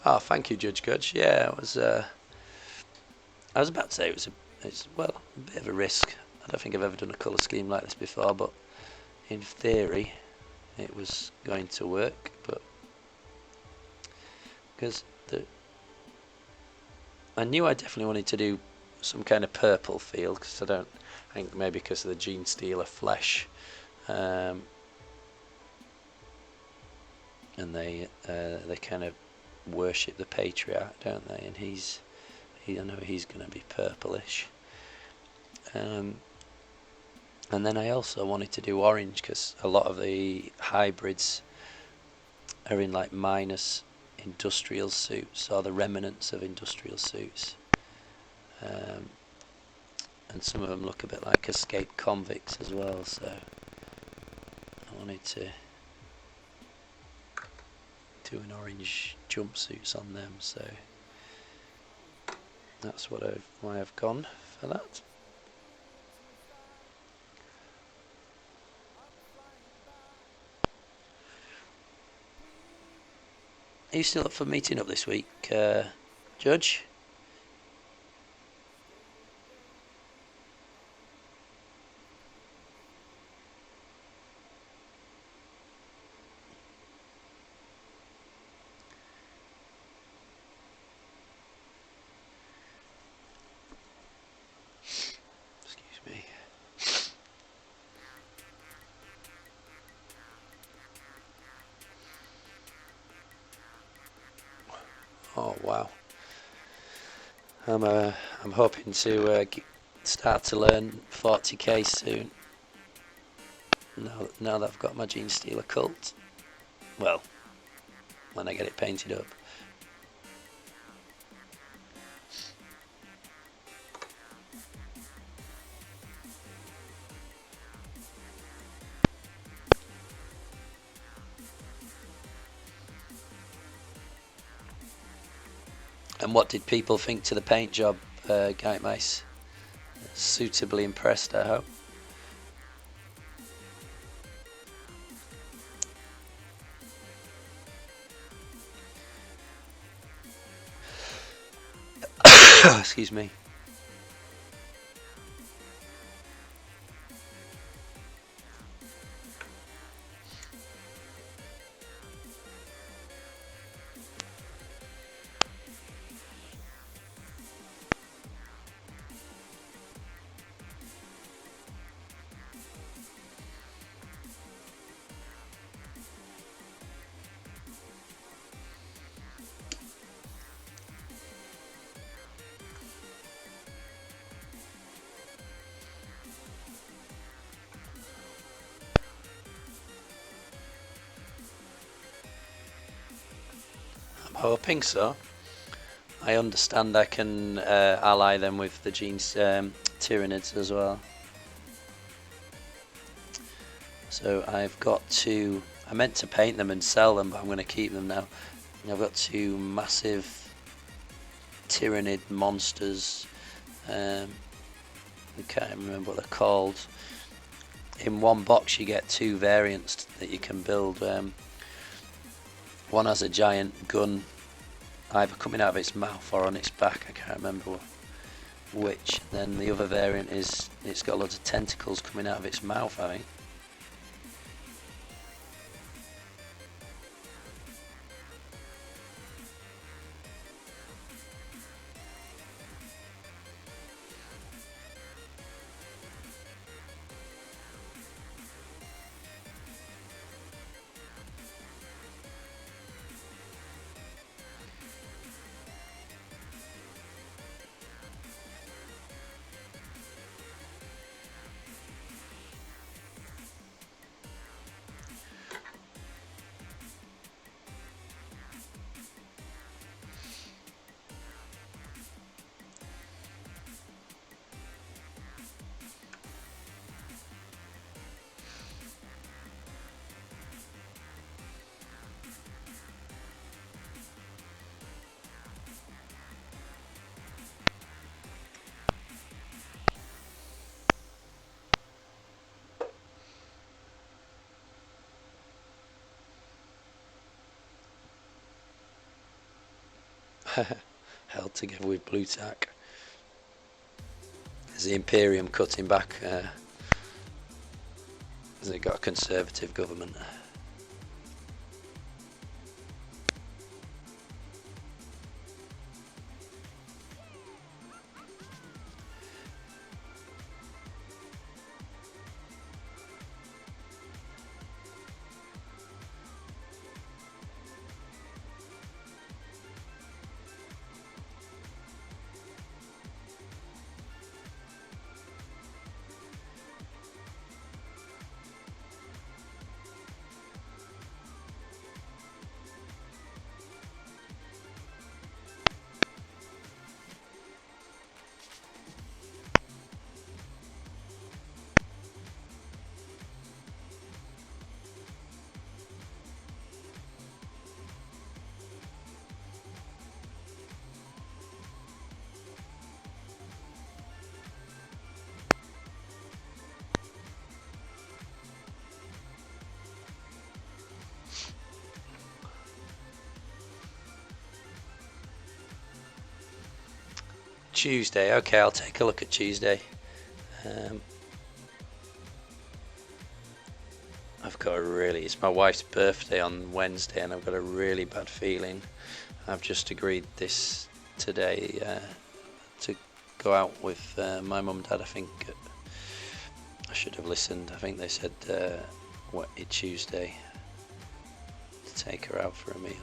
Oh, thank you, Judge Gudge. Yeah, it was. I was about to say it's well a bit of a risk. I don't think I've ever done a colour scheme like this before, but in theory, it was going to work. But because I knew I definitely wanted to do some kind of purple feel, because I think maybe because of the Gene Stealer flesh, and they kind of worship the patriarch, don't they? And I know he's going to be purplish. And then I also wanted to do orange, because a lot of the hybrids are in like minus industrial suits, or the remnants of industrial suits, and some of them look a bit like escaped convicts as well. So wanted to do an orange jumpsuits on them, so that's why I've gone for that. Are you still up for meeting up this week, Judge? Excuse me. Oh wow. I'm hoping to start to learn 40k soon. Now that I've got my Gene Stealer cult. Well, when I get it painted up. And what did people think to the paint job, Guy Mice? Suitably impressed, I hope. Excuse me. I'm hoping so. I understand I can ally them with the Gene's Tyranids as well. So I've got two. I meant to paint them and sell them, but I'm going to keep them now. I've got two massive Tyranid monsters. I can't remember what they're called. In one box you get two variants that you can build. One has a giant gun either coming out of its mouth or on its back, I can't remember which. Then the other variant is it's got loads of tentacles coming out of its mouth, I think. Held together with blue tack. Is the Imperium cutting back? Has it got a conservative government? Tuesday. Okay, I'll take a look at Tuesday. I've got it's my wife's birthday on Wednesday, and I've got a really bad feeling. I've just agreed this today to go out with my mum and dad. I think I should have listened. I think they said it's Tuesday to take her out for a meal.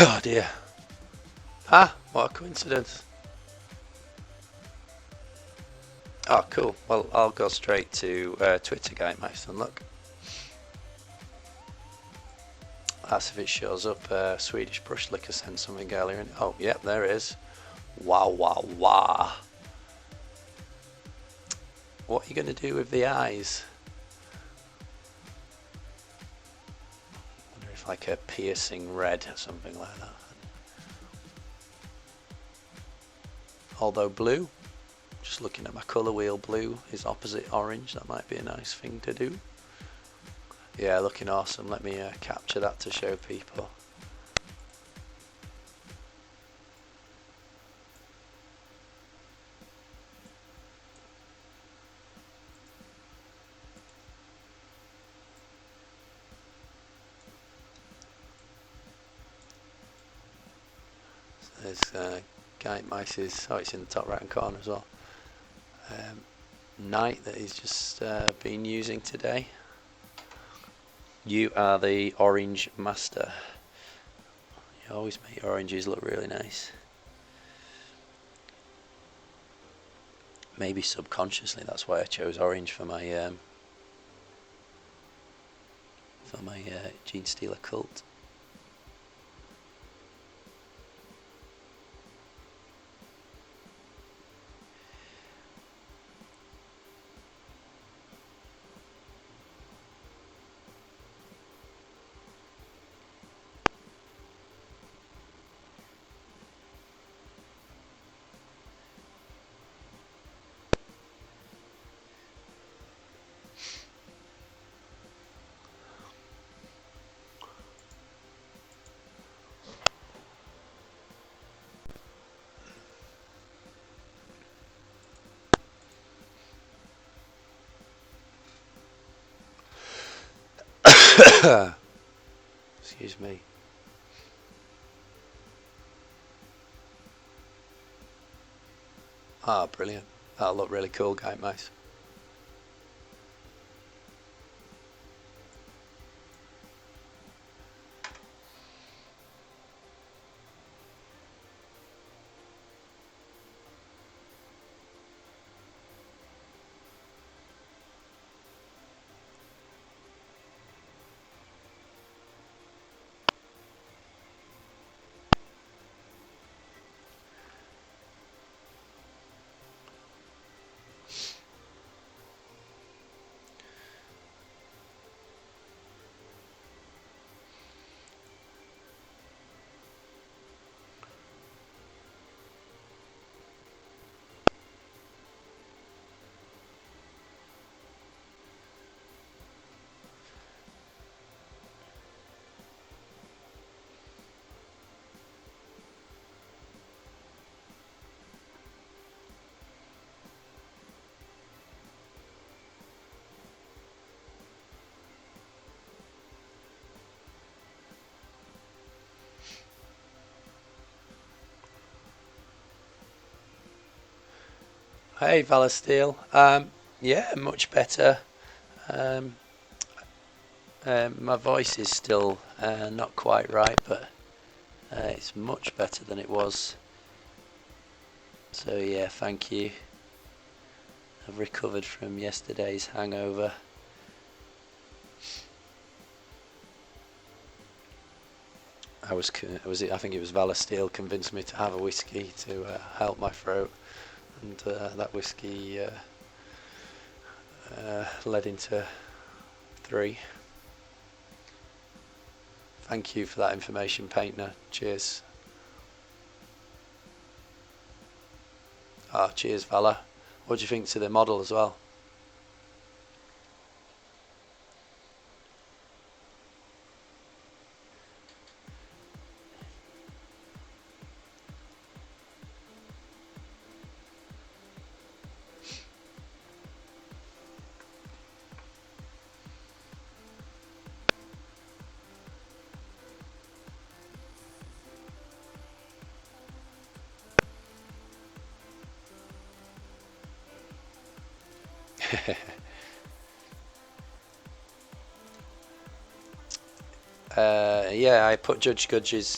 Oh dear. Ah, what a coincidence. Oh, cool. Well, I'll go straight to Twitter, guy, Max, and look. That's if it shows up. Swedish brush liquor sent something earlier. Oh, yep, there it is. Wow, wow, wow. What are you going to do with the eyes? I wonder if like a piercing red or something like that. Although blue, just looking at my colour wheel, blue is opposite orange. That might be a nice thing to do. Yeah, looking awesome. Let me capture that to show people. So there's Guy Mice's, oh, it's in the top right hand corner as well. Night that he's just been using today. You are the orange master. You always make your oranges look really nice. Maybe subconsciously that's why I chose orange for my Gene Stealer cult. Excuse me. Ah, brilliant. That'll look really cool, Guy Mice. Hey, Valasteel. Yeah, much better. Um, my voice is still not quite right, but it's much better than it was. So yeah, thank you. I've recovered from yesterday's hangover. I think it was Valasteel convinced me to have a whiskey to help my throat, and that whiskey led into 3. Thank you for that information, Painter. Cheers. Cheers, Vala. What do you think to the model as well? Yeah, I put Judge Gudge's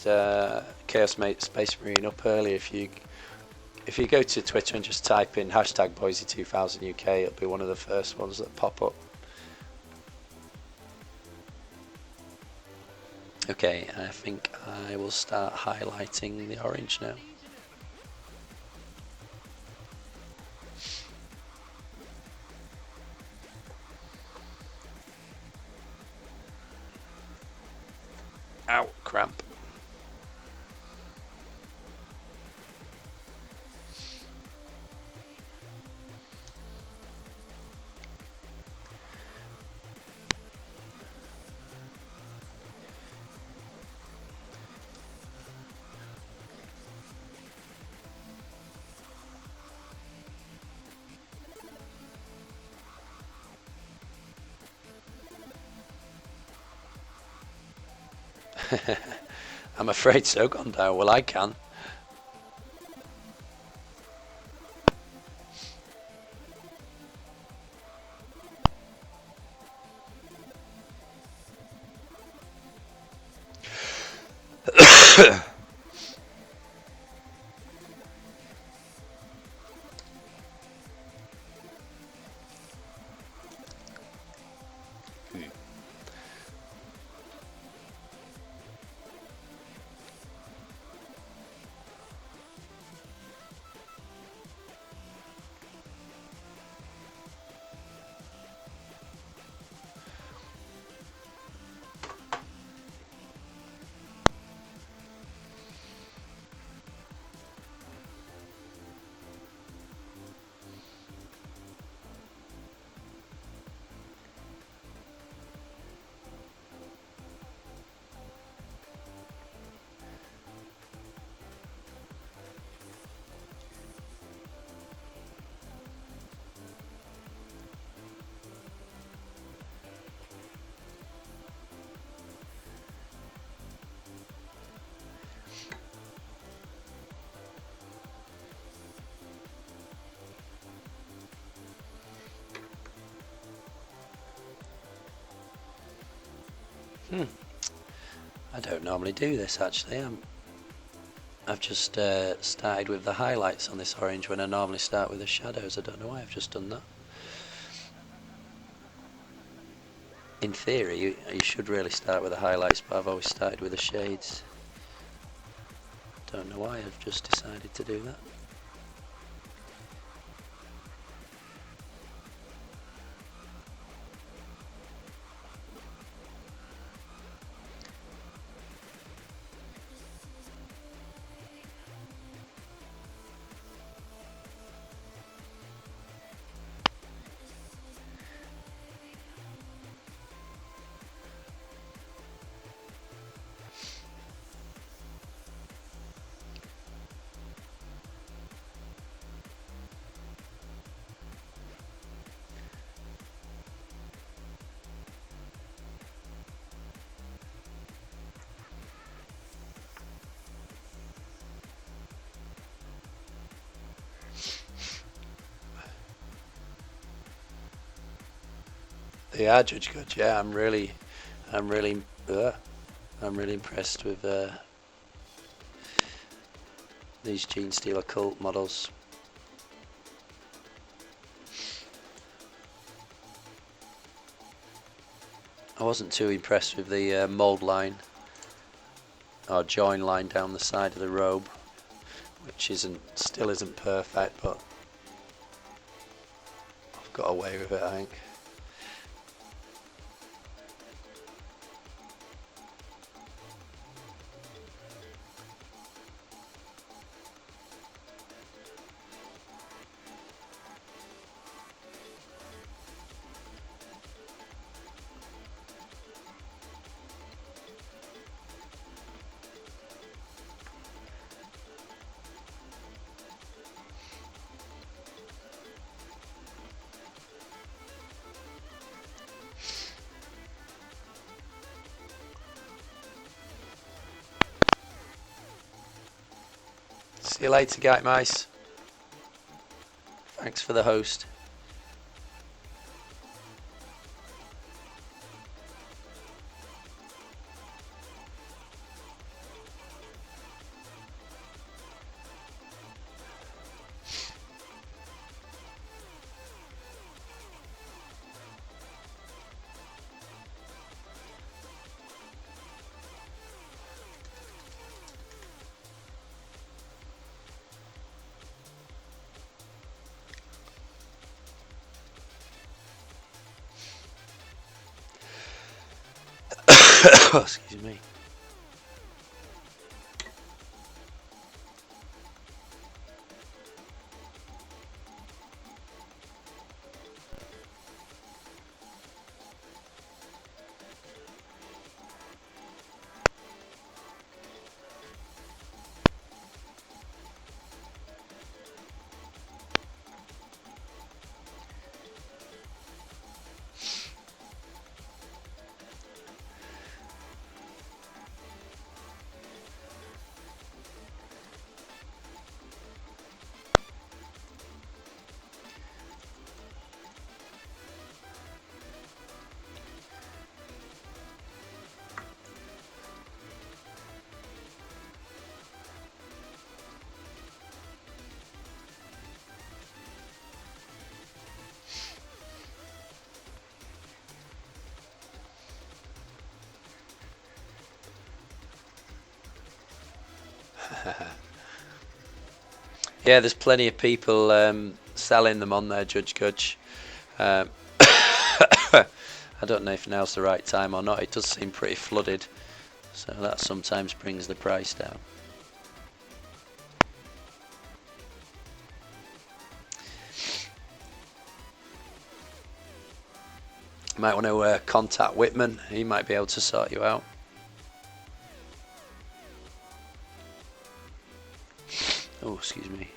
Chaos Space Marine up earlier. If you go to Twitter and just type in hashtag Boyzie2000UK, it'll be one of the first ones that pop up. Okay, I think I will start highlighting the orange now. Ow, cramp. I'm afraid so, Gondar. Well, I can. I don't normally do this actually. I've just started with the highlights on this orange when I normally start with the shadows. I don't know why I've just done that. In theory, you should really start with the highlights, but I've always started with the shades. Don't know why I've just decided to do that. They are Judge Good. Yeah, I'm really impressed with these Genestealer cult models. I wasn't too impressed with the mold line or join line down the side of the robe, which still isn't perfect, but I've got away with it, I think. See you later, Gate Mice. Thanks for the host. Excuse me. Yeah, there's plenty of people selling them on there, Judge Gudge. I don't know if now's the right time or not. It does seem pretty flooded, so that sometimes brings the price down. You might want to contact Whitman. He might be able to sort you out. Oh, excuse me.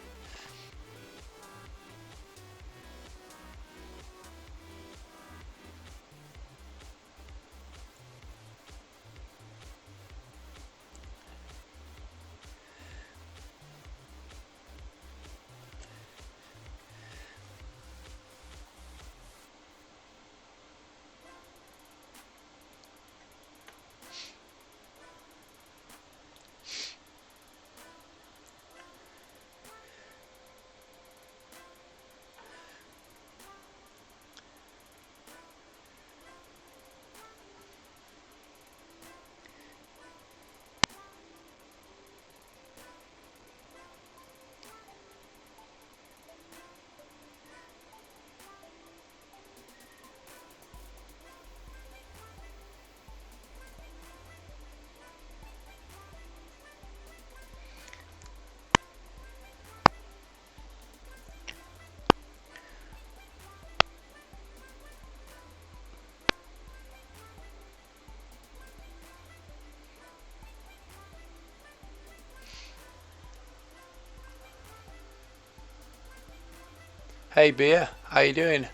Hey Beer, how you doing?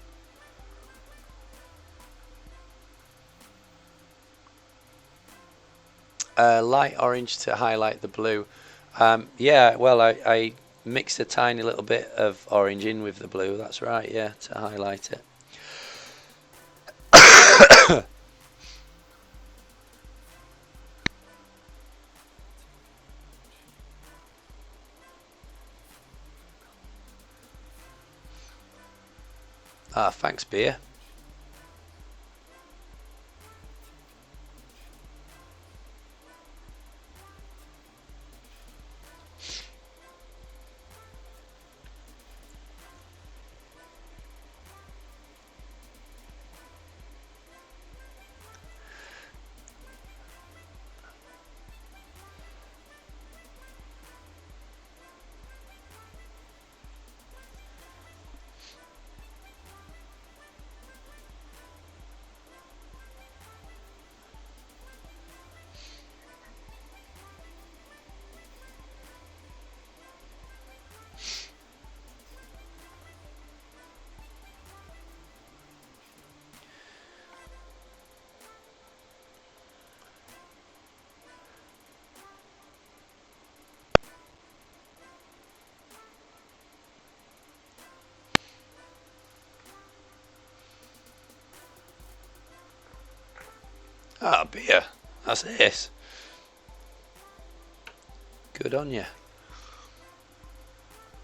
Light orange to highlight the blue. Yeah, well, I mixed a tiny little bit of orange in with the blue. That's right, yeah, to highlight it. Ah, thanks, beer. Ah, beer. That's it. Good on you.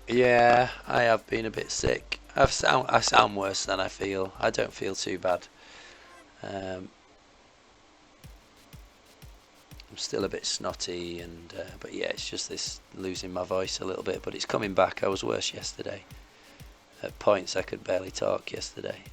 Yeah, I have been a bit sick. I sound worse than I feel. I don't feel too bad. Um, I'm still a bit snotty, and but yeah, it's just this losing my voice a little bit. But it's coming back. I was worse yesterday. At points, I could barely talk yesterday.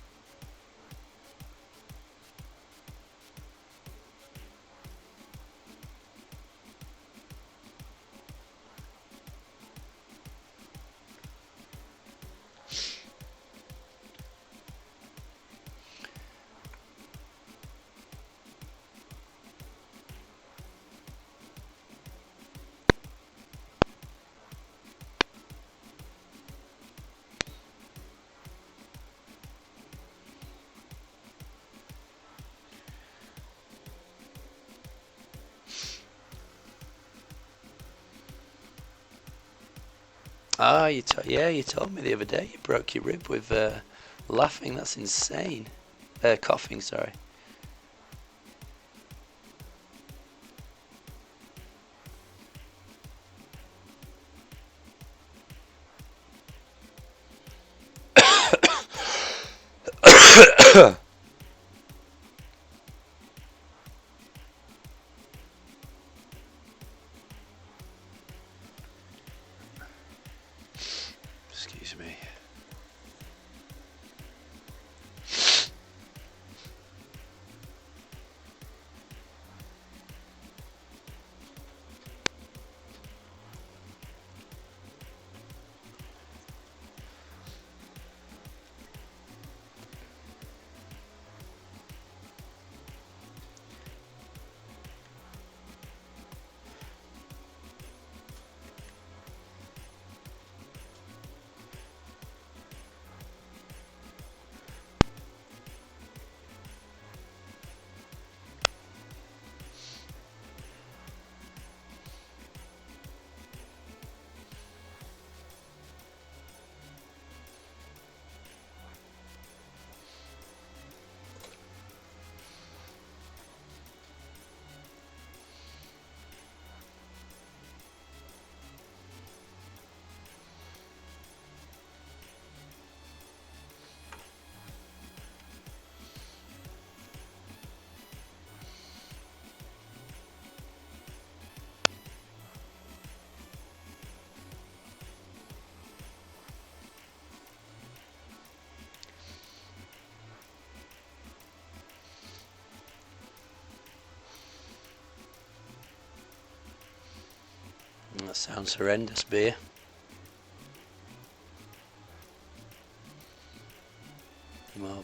Ah, yeah, you told me the other day you broke your rib with laughing. That's insane. Coughing, sorry. Excuse me. That sounds horrendous, beer. Well,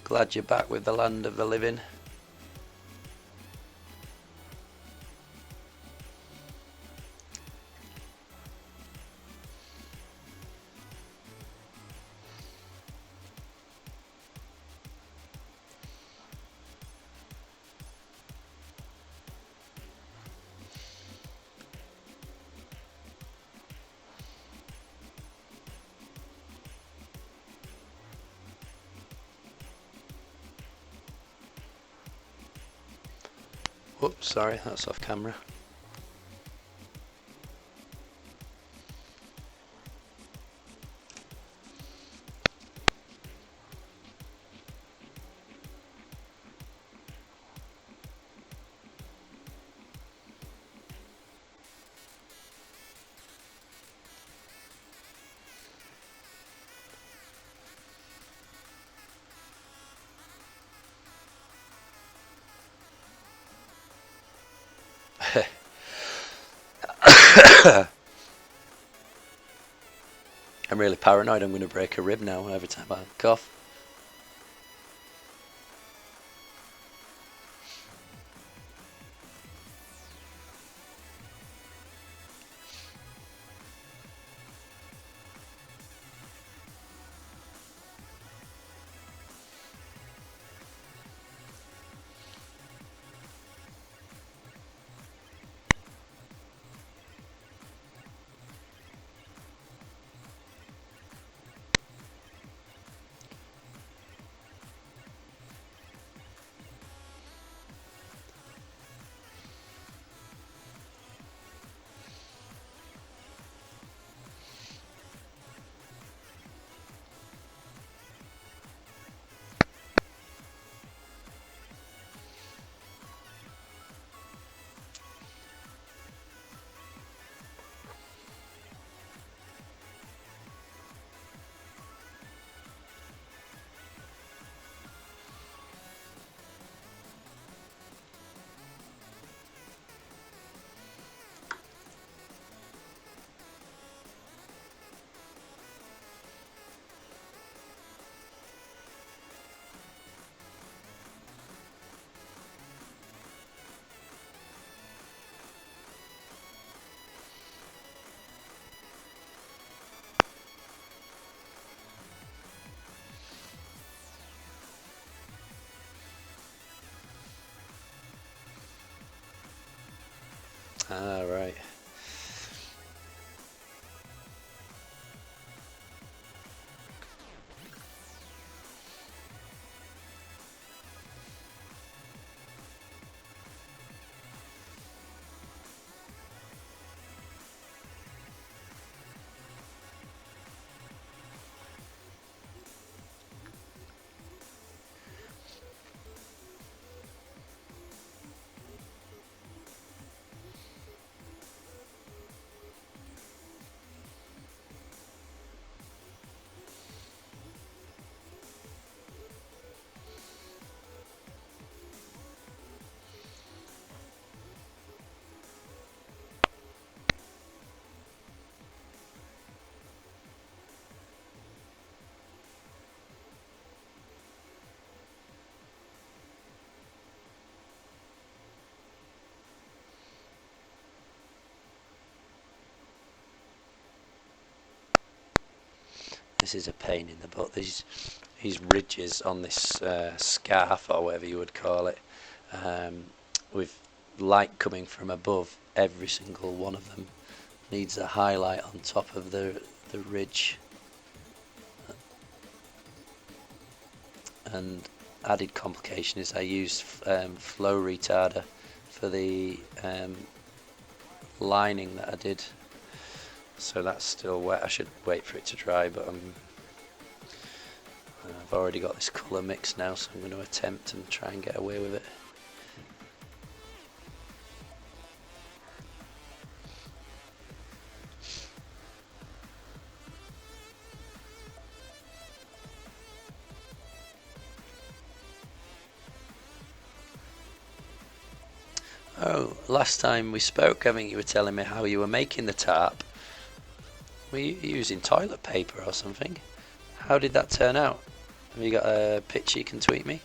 glad you're back with the land of the living. Whoops, sorry, that's off camera. I'm really paranoid I'm going to break a rib now every time I cough. Ah, right. This is a pain in the butt. These ridges on this scarf, or whatever you would call it, with light coming from above, every single one of them needs a highlight on top of the ridge. And added complication is I used flow retarder for the lining that I did, so that's still wet. I should wait for it to dry, but I've already got this colour mix now, so I'm going to attempt and try and get away with it. Oh, last time we spoke, I think you were telling me how you were making the tarp. Were you using toilet paper or something? How did that turn out? Have you got a picture you can tweet me?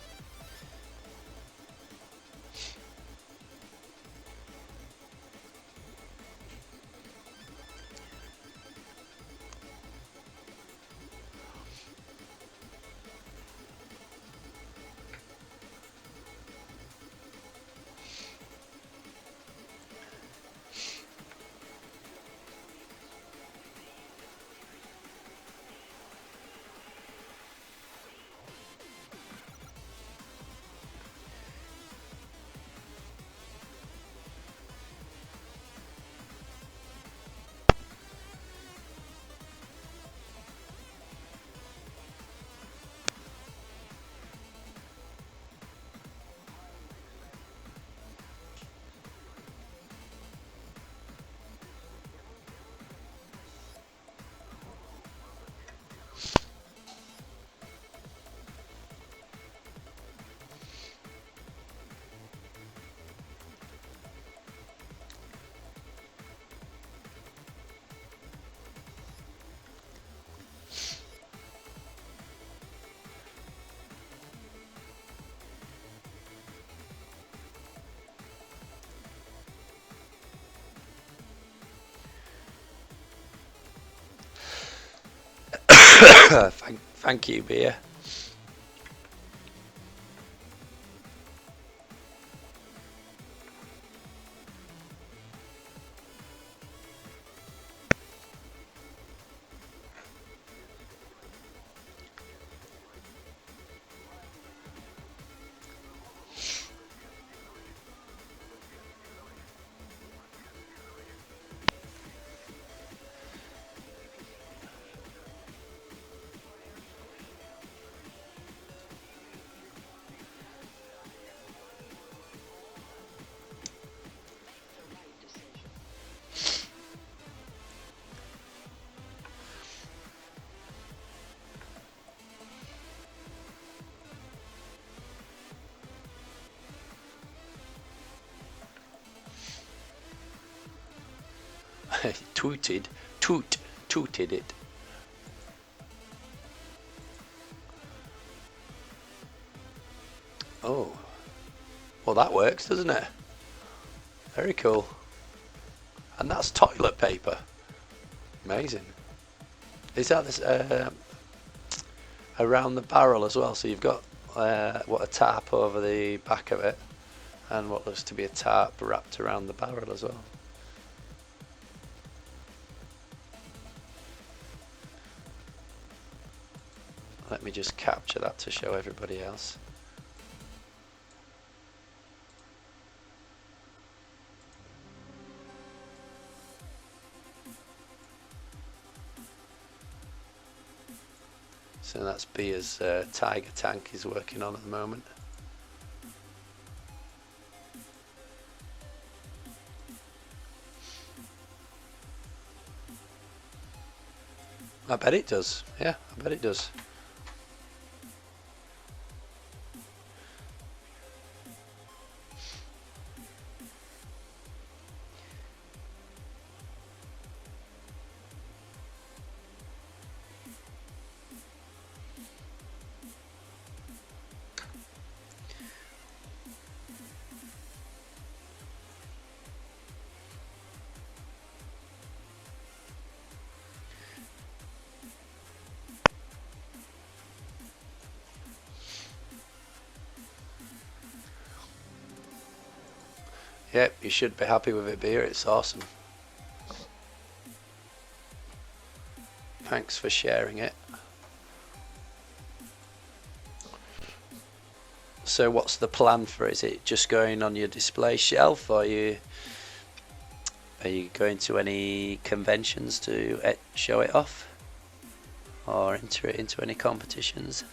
Thank you, beer. Tooted it. Oh, well that works, doesn't it? Very cool. And that's toilet paper. Amazing. Is that this around the barrel as well? So you've got what, a tarp over the back of it, and what looks to be a tarp wrapped around the barrel as well. Let me just capture that to show everybody else. So that's Beer's tiger tank he's working on at the moment. I bet it does. Yeah, I bet it does. Yep, you should be happy with it, Beer. It's awesome. Thanks for sharing it. So what's the plan for it? Is it just going on your display shelf, or are you going to any conventions to show it off, or enter it into any competitions?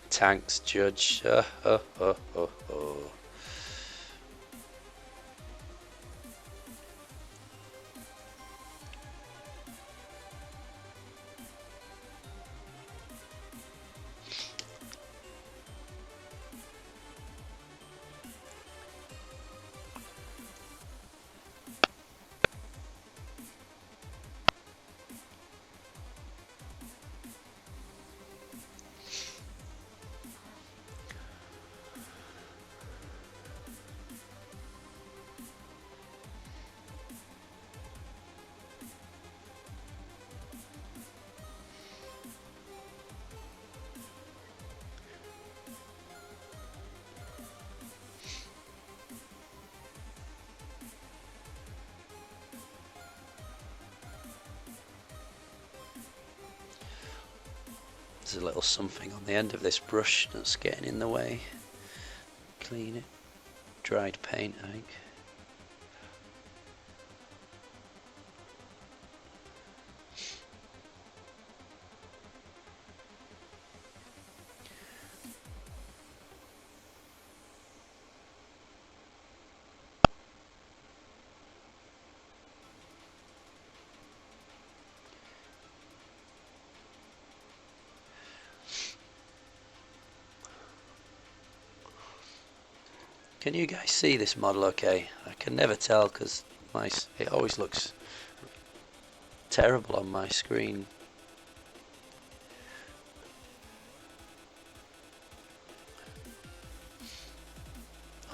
Tanks, Judge. There's a little something on the end of this brush that's getting in the way. Clean it. Dried paint, I think. Can you guys see this model okay? I can never tell because it always looks terrible on my screen.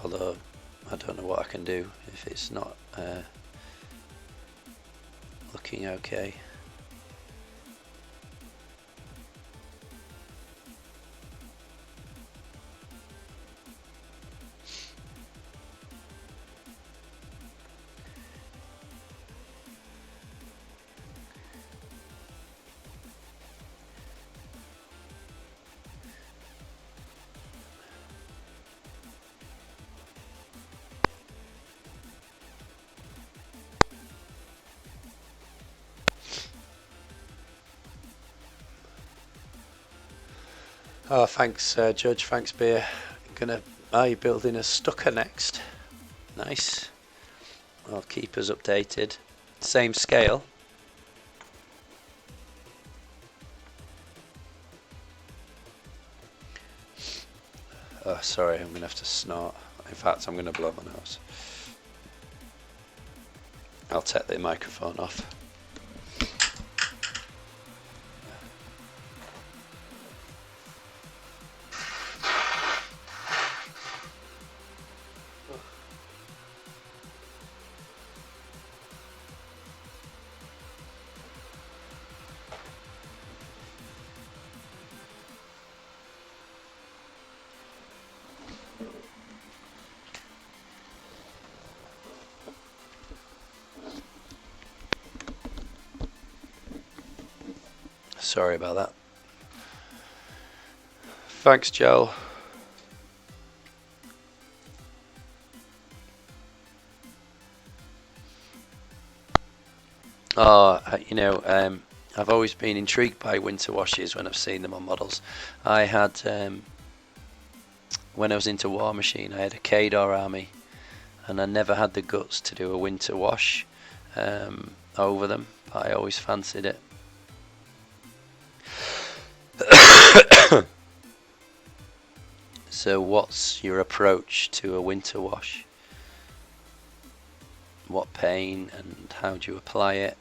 Although I don't know what I can do if it's not looking okay. Oh, thanks, Judge. Thanks, Beer. Are you building a Stucker next? Nice. I'll keep us updated. Same scale. Oh, sorry, I'm gonna have to snort. In fact, I'm gonna blow my nose. I'll take the microphone off. Sorry about that. Thanks, Joel. Oh, I've always been intrigued by winter washes when I've seen them on models. I had, when I was into War Machine, I had a Kador army, and I never had the guts to do a winter wash over them, but I always fancied it. So what's your approach to a winter wash? What paint and how do you apply it?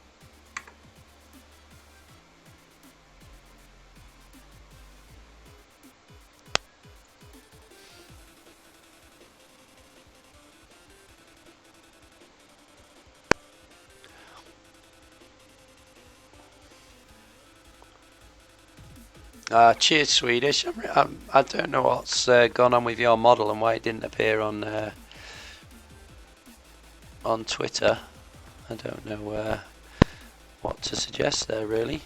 Cheers, Swedish. I don't know what's gone on with your model and why it didn't appear on Twitter. I don't know what to suggest there, really.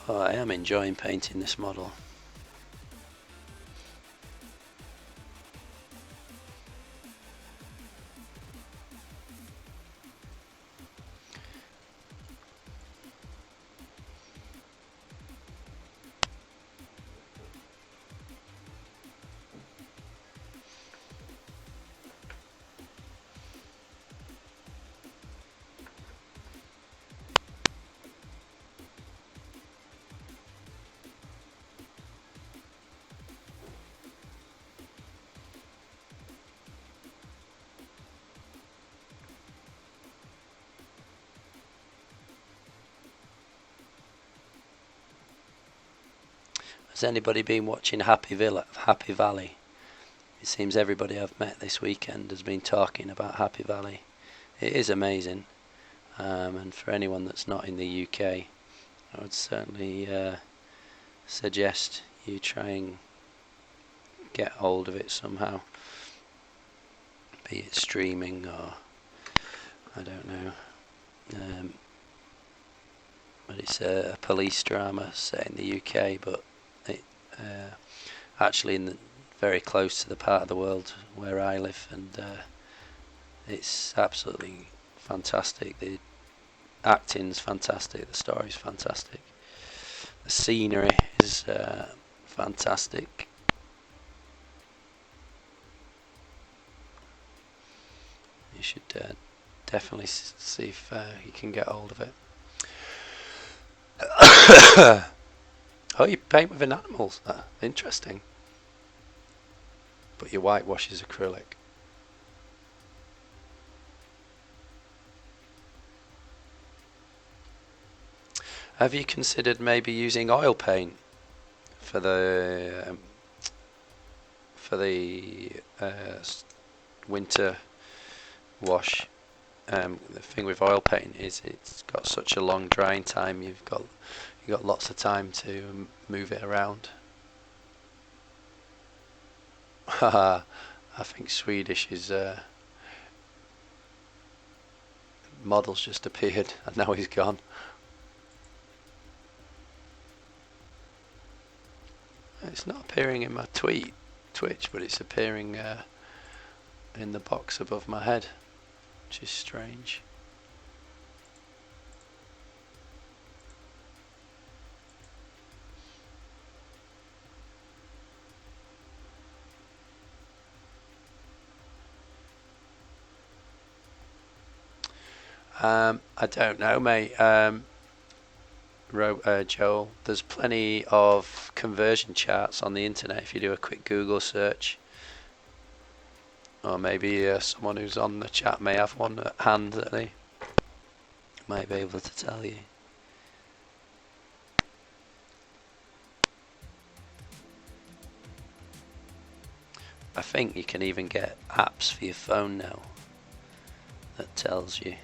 Oh, I am enjoying painting this model. Has anybody been watching Happy Valley? It seems everybody I've met this weekend has been talking about Happy Valley. It is amazing, and for anyone that's not in the UK, I would certainly suggest you try and get hold of it somehow, be it streaming or I don't know. But it's a police drama set in the UK, but it actually very close to the part of the world where I live, and it's absolutely fantastic. acting's fantastic, the story's fantastic, the scenery is fantastic. You should definitely see if you can get hold of it. Oh, you paint with animals. Interesting. But your whitewash is acrylic. Have you considered maybe using oil paint for the winter wash? The thing with oil paint is it's got such a long drying time. You've got lots of time to move it around. Haha, I think Swedish is model's just appeared and now he's gone. It's not appearing in my Twitch, but it's appearing in the box above my head, which is strange. I don't know, mate. Joel, there's plenty of conversion charts on the internet if you do a quick Google search. Or maybe someone who's on the chat may have one at hand that they might be able to tell you. I think you can even get apps for your phone now that tells you.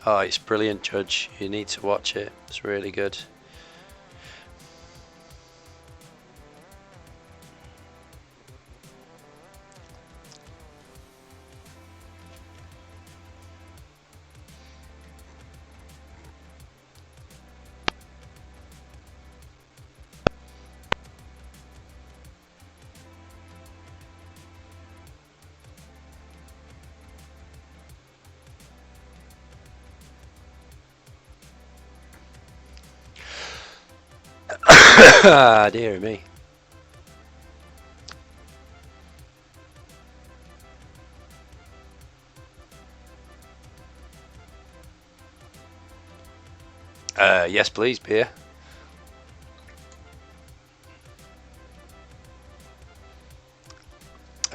Oh, it's brilliant, Judge. You need to watch it. It's really good. Dear me. Yes, please, beer.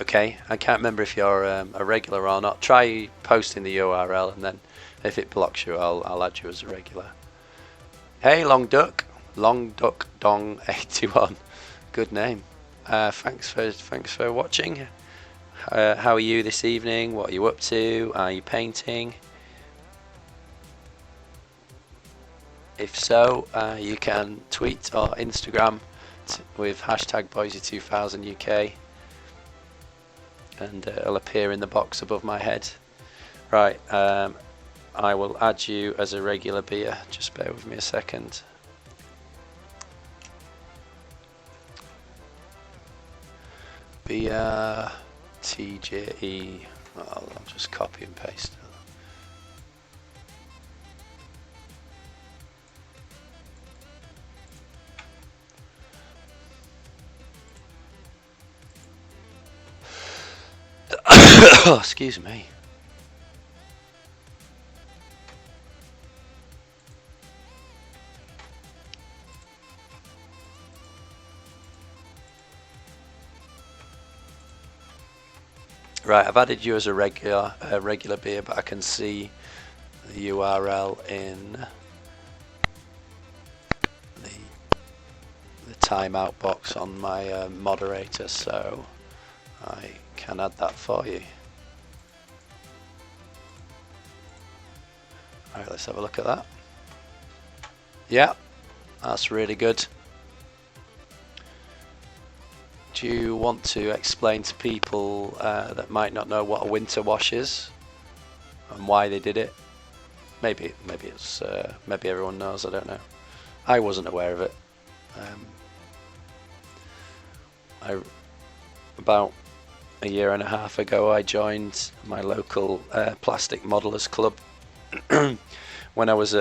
Okay, I can't remember if you're a regular or not. Try posting the URL, and then if it blocks you, I'll add you as a regular. Hey, Long Duck Dong 81. Good name. Thanks for watching. How are you this evening? What are you up to? Are you painting? If so, you can tweet or Instagram with hashtag Boyzie2000UK, and it'll appear in the box above my head. Right, I will add you as a regular beer. Just bear with me a second. Beer TJE. I'll just copy and paste. Oh, excuse me. Right, I've added you as a regular beer, but I can see the URL in the timeout box on my moderator, so I can add that for you. Alright, let's have a look at that. Yeah, that's really good. do you want to explain to people that might not know what a winter wash is and why they did it? Maybe it's maybe everyone knows. I don't know. I wasn't aware of it. About a year and a half ago, I joined my local plastic modelers club when I was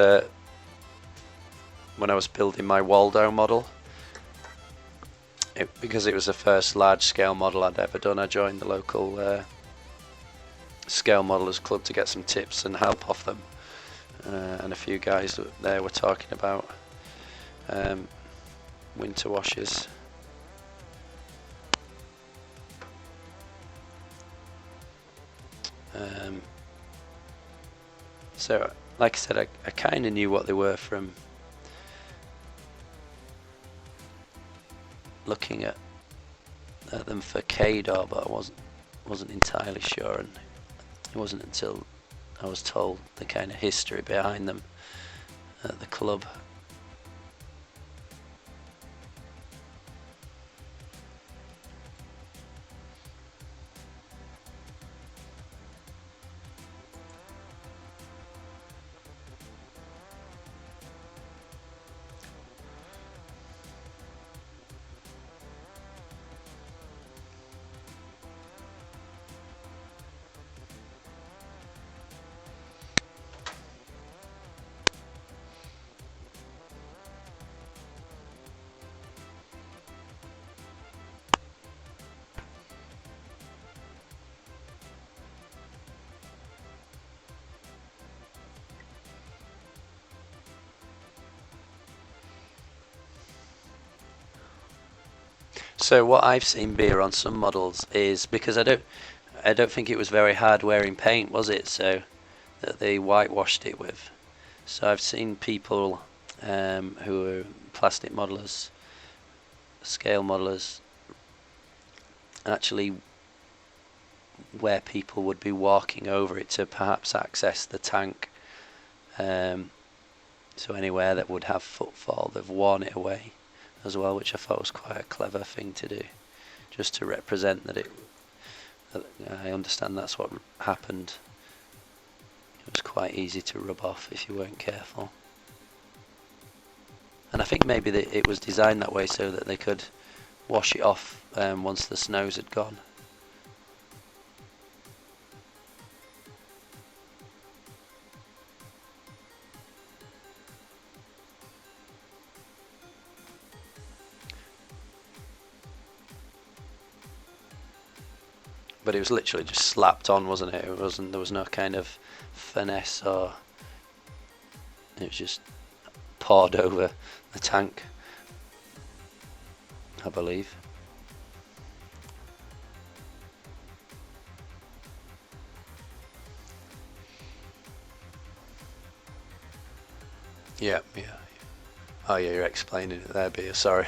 building my Waldo model. Because it was the first large-scale model I'd ever done, I joined the local scale modelers club to get some tips and help off them. And a few guys there were talking about winter washes. So, like I said, I kind of knew what they were from looking at them for Kador, but I wasn't entirely sure, and it wasn't until I was told the kind of history behind them at the club. So what I've seen beer on some models is, because I don't think it was very hard wearing paint, was it? So that they whitewashed it with. So I've seen people who are plastic modelers, scale modelers, actually where people would be walking over it to perhaps access the tank. So anywhere that would have footfall, they've worn it away as well, which I thought was quite a clever thing to do, just to represent that I understand that's what happened. It was quite easy to rub off if you weren't careful. And I think maybe it was designed that way so that they could wash it off once the snows had gone. But it was literally just slapped on, wasn't it? There was no kind of finesse, or it was just poured over the tank, I believe. Yeah. Oh yeah, you're explaining it there, Bea, sorry.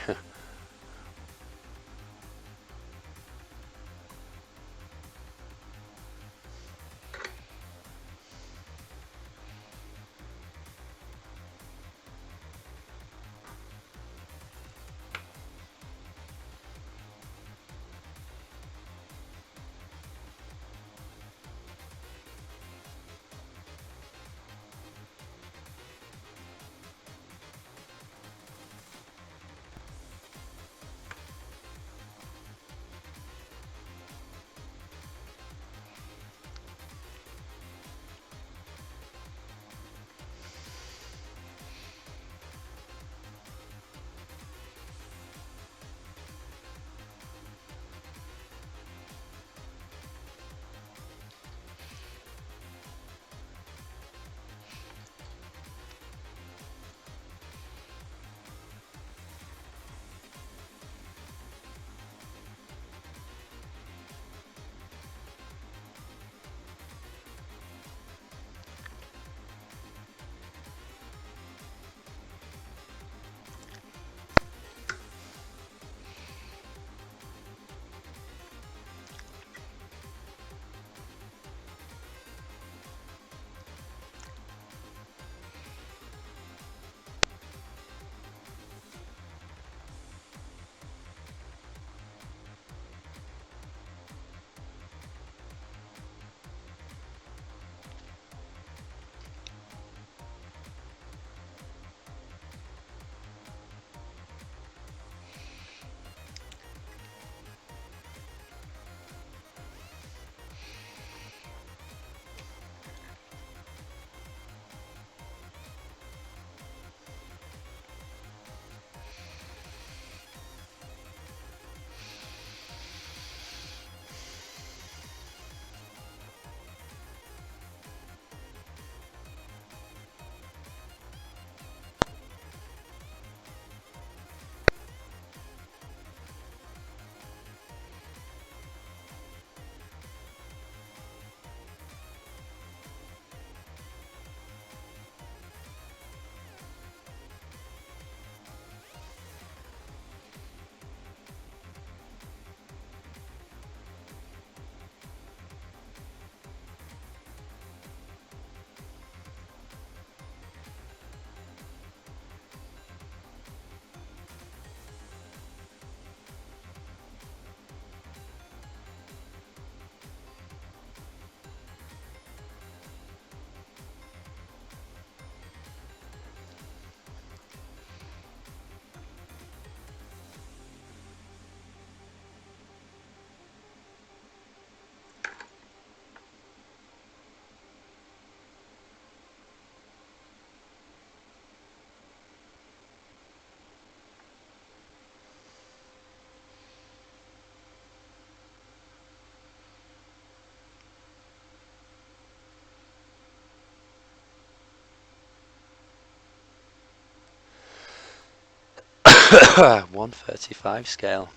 135 scale.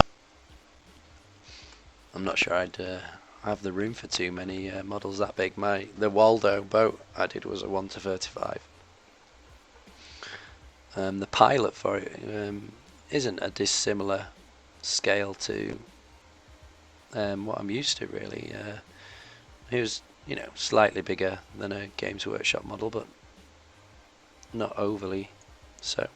I'm not sure I'd have the room for too many models that big. The Waldo boat I did was a 1:35. The pilot for it isn't a dissimilar scale to what I'm used to, really. He was, slightly bigger than a Games Workshop model, but not overly so.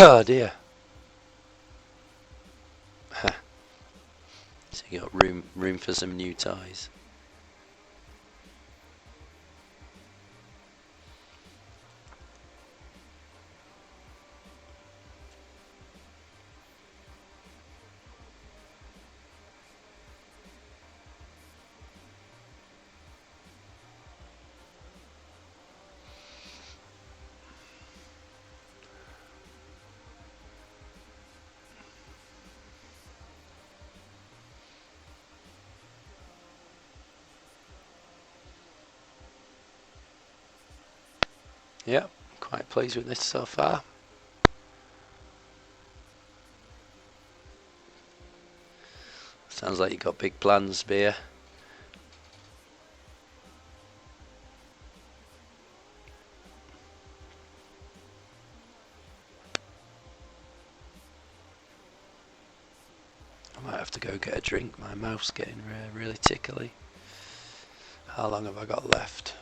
Oh dear. So you got room for some new ties. Yep, quite pleased with this so far. Sounds like you got big plans, Beer. I might have to go get a drink. My mouth's getting really tickly. How long have I got left?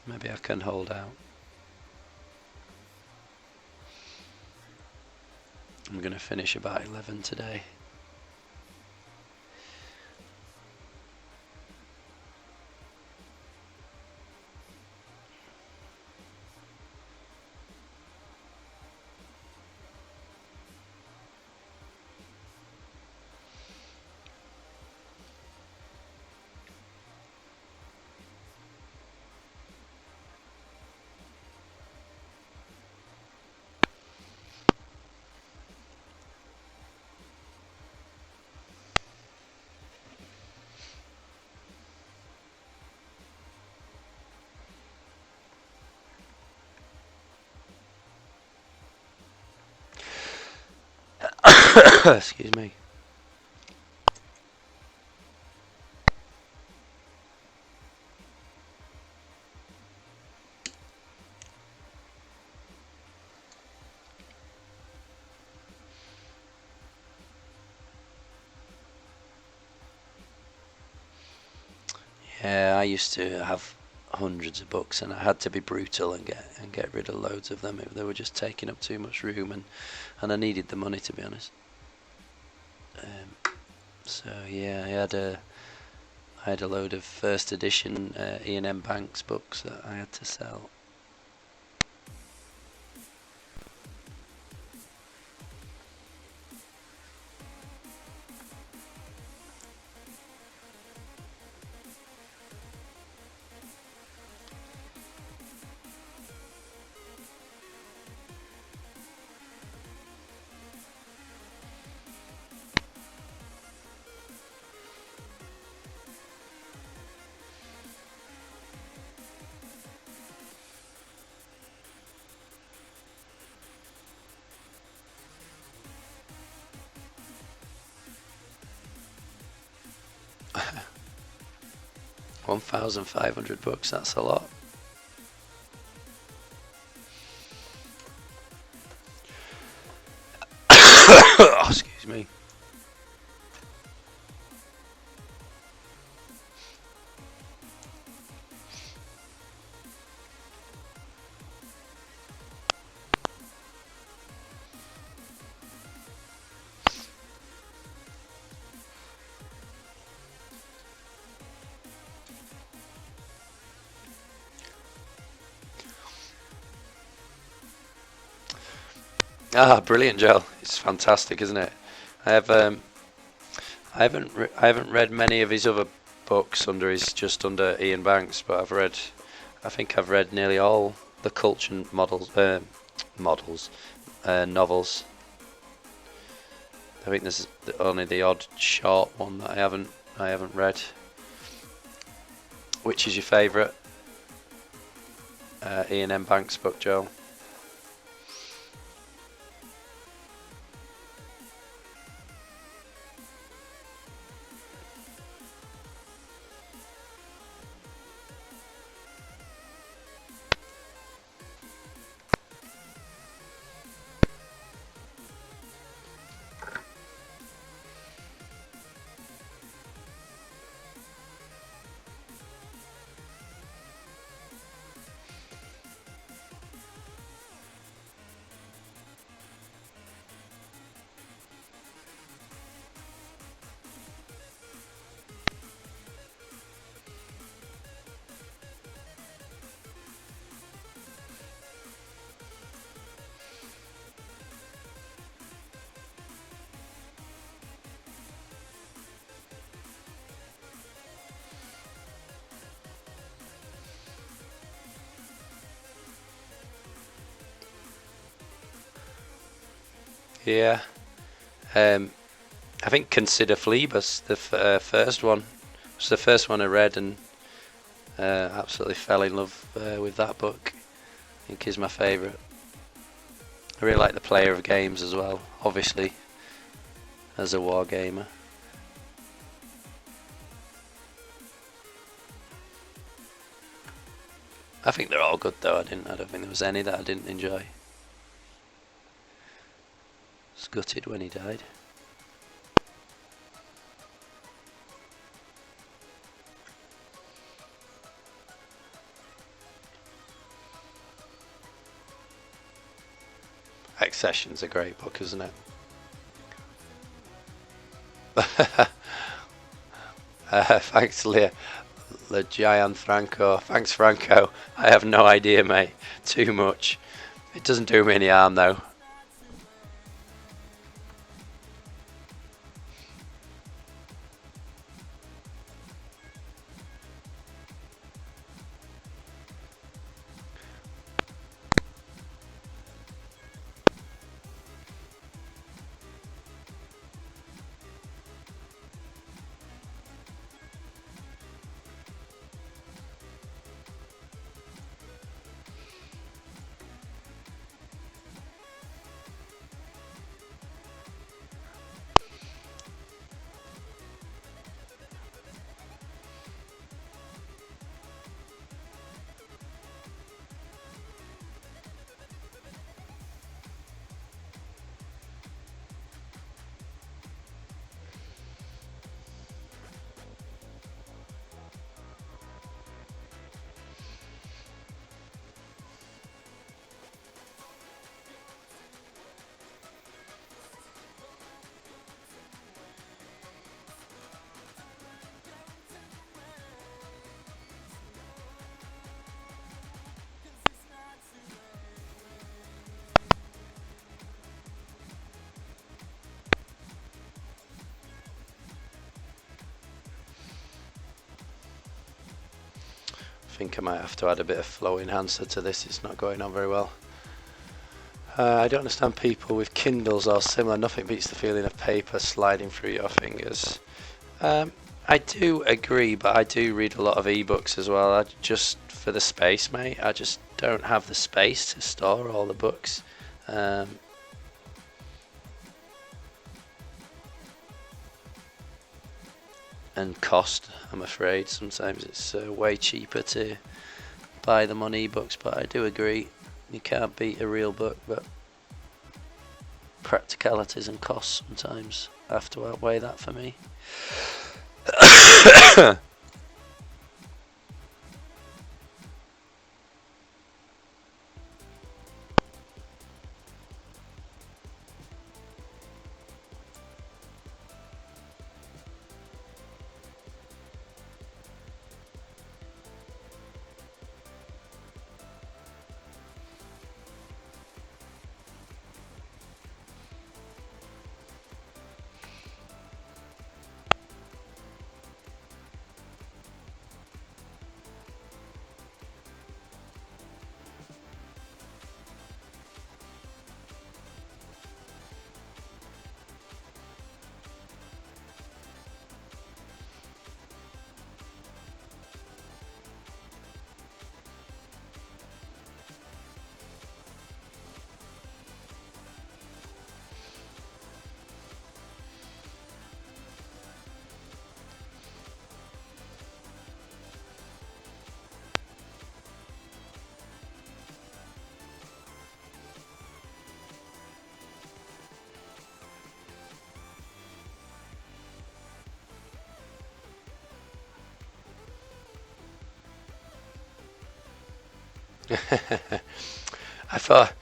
Maybe I can hold out. I'm going to finish about 11 today. Excuse me. Yeah, I used to have hundreds of books, and I had to be brutal and get rid of loads of them if they were just taking up too much room, and I needed the money, to be honest. So yeah, I had a load of first edition Ian M. Banks books that I had to sell. $1,500 books, that's a lot. Oh, excuse me. Ah, brilliant, Joel. It's fantastic, isn't it? I have I haven't read many of his other books just under Ian Banks, but I think I've read nearly all the Culture novels. I think there's only the odd short one that I haven't read. Which is your favourite Ian M. Banks book, Joel? Yeah. I think Consider Phlebas, the first one. It was the first one I read and absolutely fell in love with that book. I think is my favourite. I really like the Player of Games as well, obviously, as a war gamer. I think they're all good though. I don't think there was any that I didn't enjoy. I was gutted when he died. Accession's a great book, isn't it? Thanks, Le Giant Franco. Thanks, Franco. I have no idea, mate. Too much. It doesn't do me any harm, though. I think I might have to add a bit of flow enhancer to this. It's not going on very well. I don't understand people with Kindles or similar. Nothing beats the feeling of paper sliding through your fingers. I do agree, but I do read a lot of ebooks as well. Just for the space, mate. I just don't have the space to store all the books. And cost, I'm afraid. Sometimes it's way cheaper to buy them on ebooks, but I do agree you can't beat a real book, but practicalities and costs sometimes have to outweigh that for me. I thought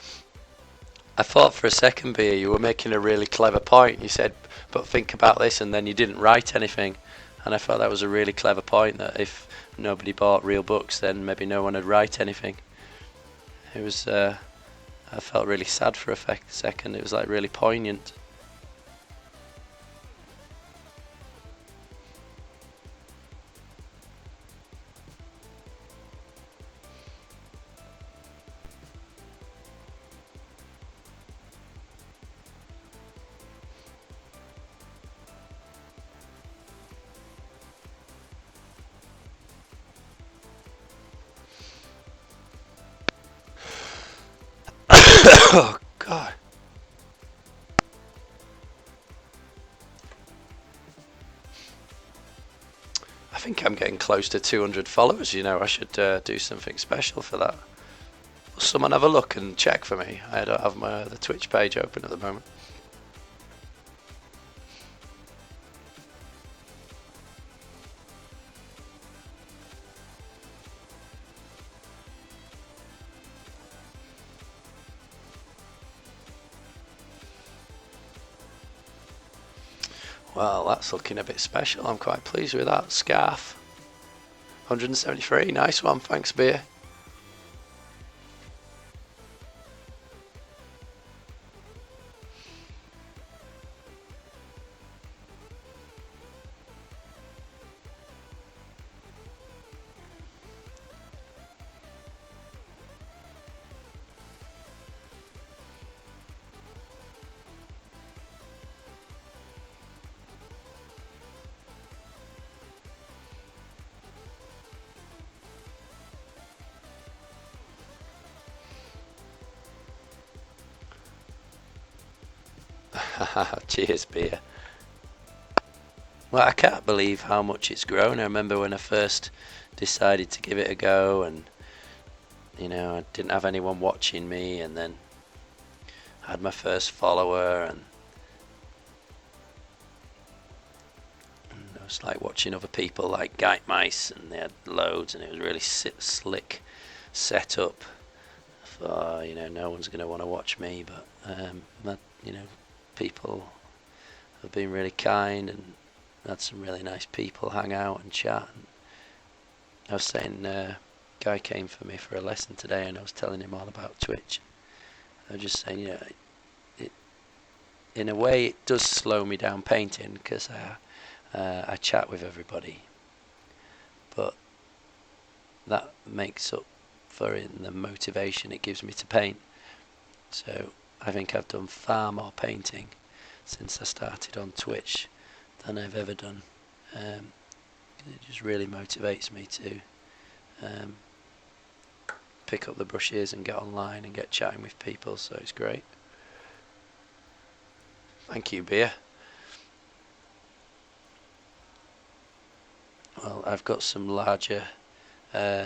I thought for a second, Beer, you were making a really clever point. You said, but think about this, and then you didn't write anything. And I thought that was a really clever point, that if nobody bought real books, then maybe no one would write anything. It was, I felt really sad for a second. It was like really poignant. Oh, God. I think I'm getting close to 200 followers, you know. I should do something special for that. Will someone have a look and check for me? I don't have the Twitch page open at the moment. Well, that's looking a bit special. I'm quite pleased with that. Scarf. 173. Nice one. Thanks, Beer. Cheers, Beer. Well, I can't believe how much it's grown. I remember when I first decided to give it a go, and I didn't have anyone watching me, and then I had my first follower, and it was like watching other people like Gite Mice, and they had loads, and it was really slick set up. I thought, no one's going to want to watch me, but people have been really kind, and had some really nice people hang out and chat. And I was saying, guy came for me for a lesson today, and I was telling him all about Twitch. I was just saying, in a way, it does slow me down painting, because I chat with everybody, but that makes up for the motivation it gives me to paint. So I think I've done far more painting since I started on Twitch than I've ever done. It just really motivates me to pick up the brushes and get online and get chatting with people, so it's great. Thank you, Beer. Well, I've got some larger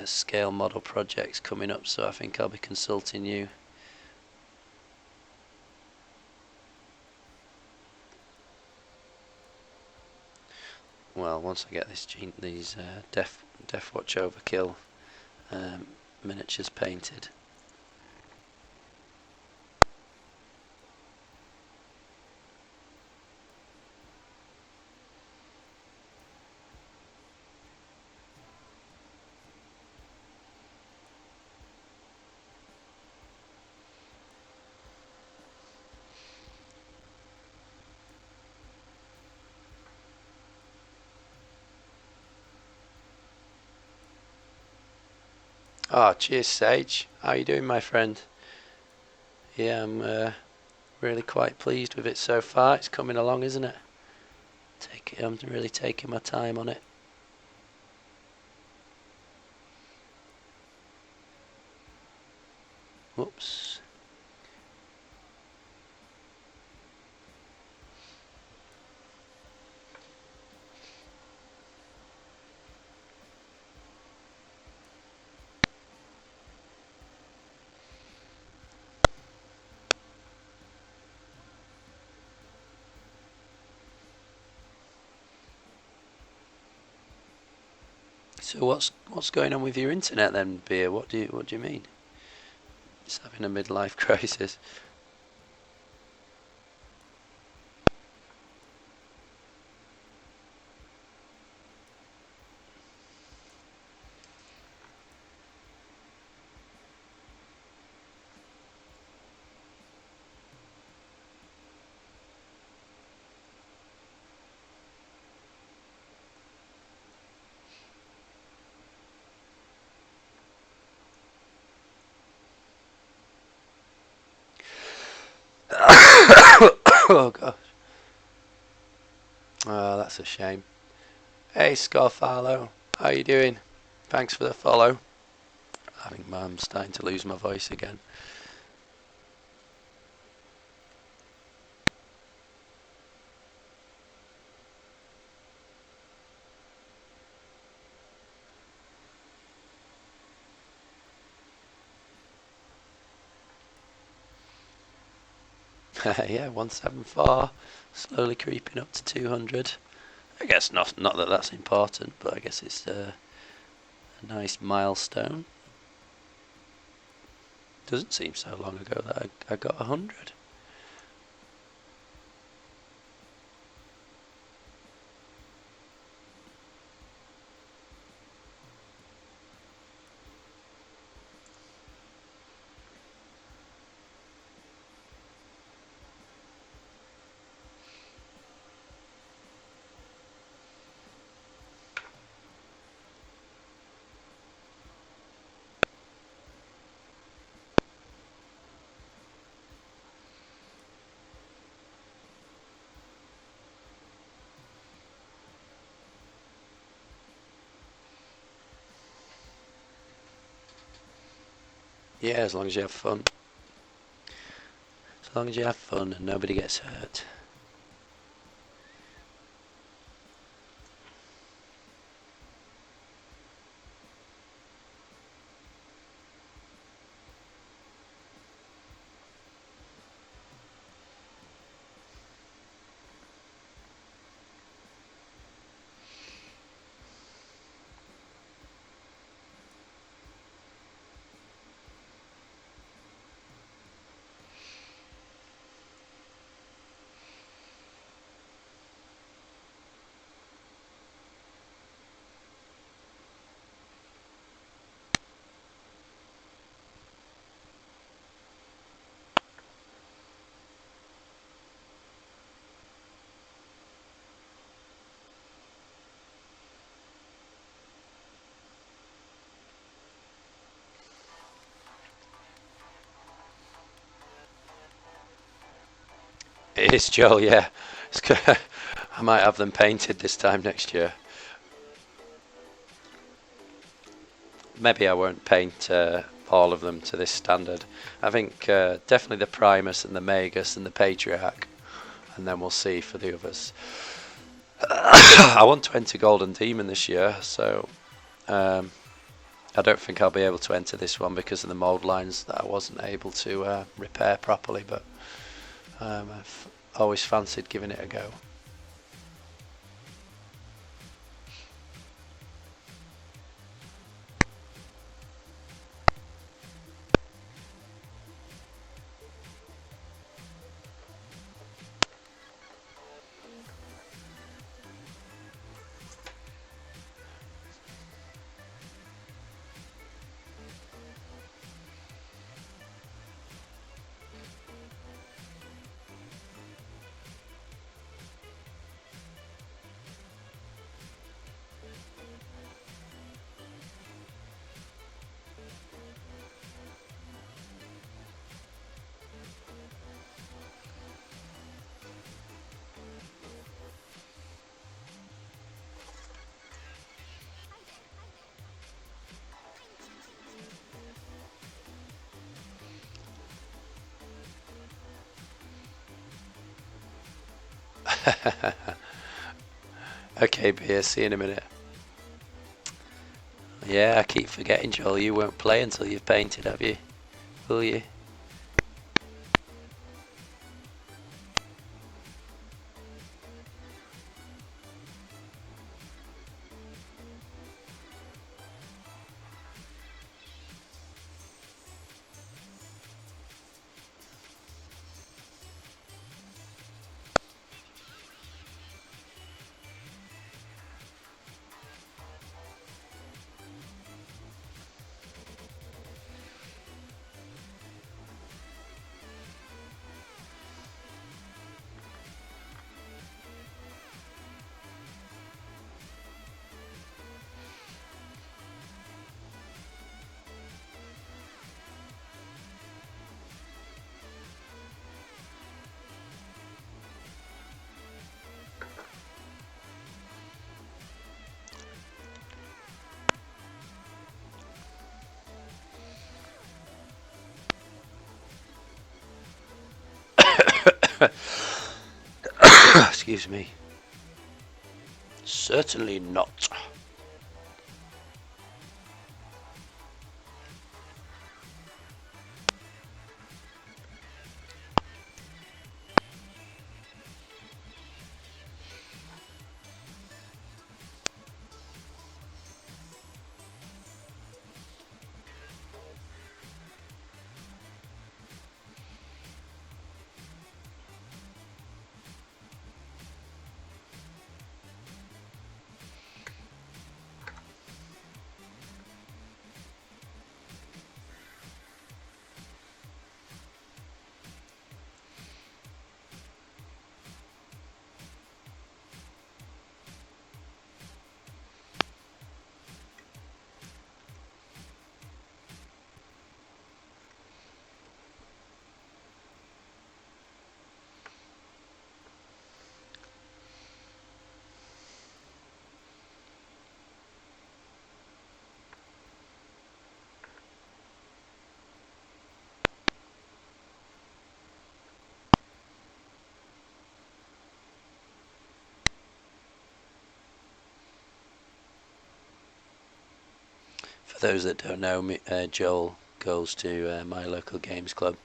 scale model projects coming up, so I think I'll be consulting you. Well, once I get these Death Watch Overkill miniatures painted. Oh, cheers, Sage. How are you doing, my friend? Yeah, I'm really quite pleased with it so far. It's coming along, isn't it? I'm really taking my time on it. Whoops. So what's going on with your internet then, Beer? What do you mean? Just having a midlife crisis. Oh gosh. Oh, that's a shame. Hey Scarfalo, how you doing? Thanks for the follow. I think I'm starting to lose my voice again. Yeah, 174, slowly creeping up to 200. I guess not that that's important, but I guess it's a nice milestone. Doesn't seem so long ago that I got 100. Yeah, as long as you have fun. As long as you have fun and nobody gets hurt. It is, Joel, yeah. I might have them painted this time next year. Maybe I won't paint all of them to this standard. I think definitely the Primus and the Magus and the Patriarch, and then we'll see for the others. I want to enter Golden Demon this year, so I don't think I'll be able to enter this one because of the mould lines that I wasn't able to repair properly, but I've always fancied giving it a go. Okay, Beer, see you in a minute. Yeah, I keep forgetting, Joel, you won't play until you've painted, have you? Will you? excuse me. Certainly not. For those that don't know, Joel goes to my local games club,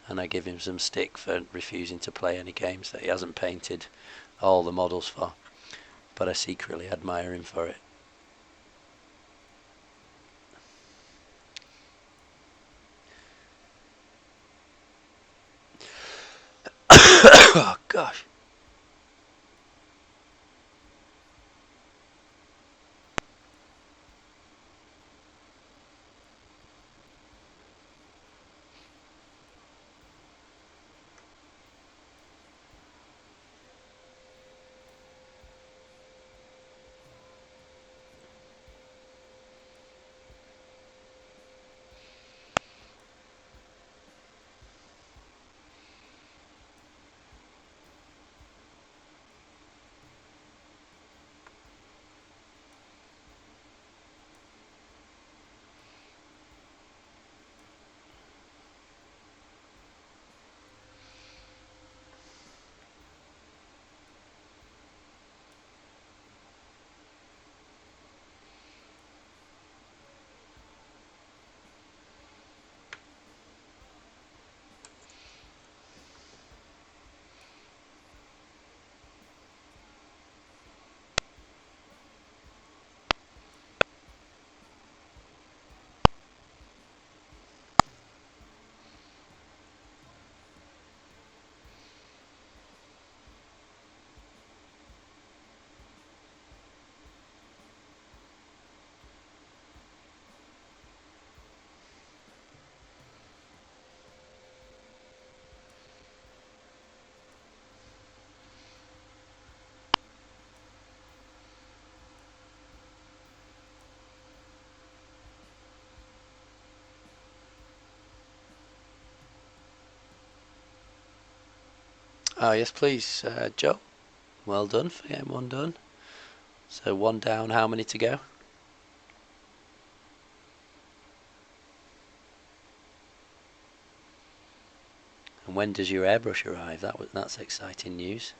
and I give him some stick for refusing to play any games that he hasn't painted all the models for, but I secretly admire him for it. Oh gosh. Oh yes, please, Joe. Well done for getting one done. So one down. How many to go? And when does your airbrush arrive? That's exciting news.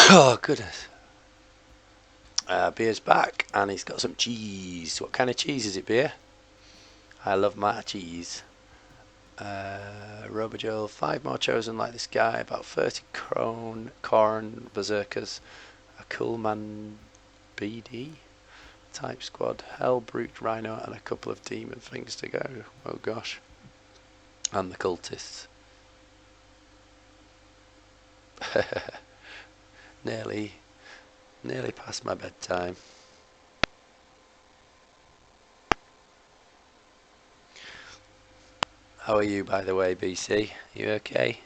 Oh, goodness. Beer's back, and he's got some cheese. What kind of cheese is it, Beer? I love my cheese. Robojoel, 5 more chosen like this guy, about 30 corn berserkers, a cool man BD type squad, Hell, Brute, Rhino, and a couple of demon things to go. Oh gosh. And the cultists. nearly past my bedtime. How are you, by the way, BC? You okay?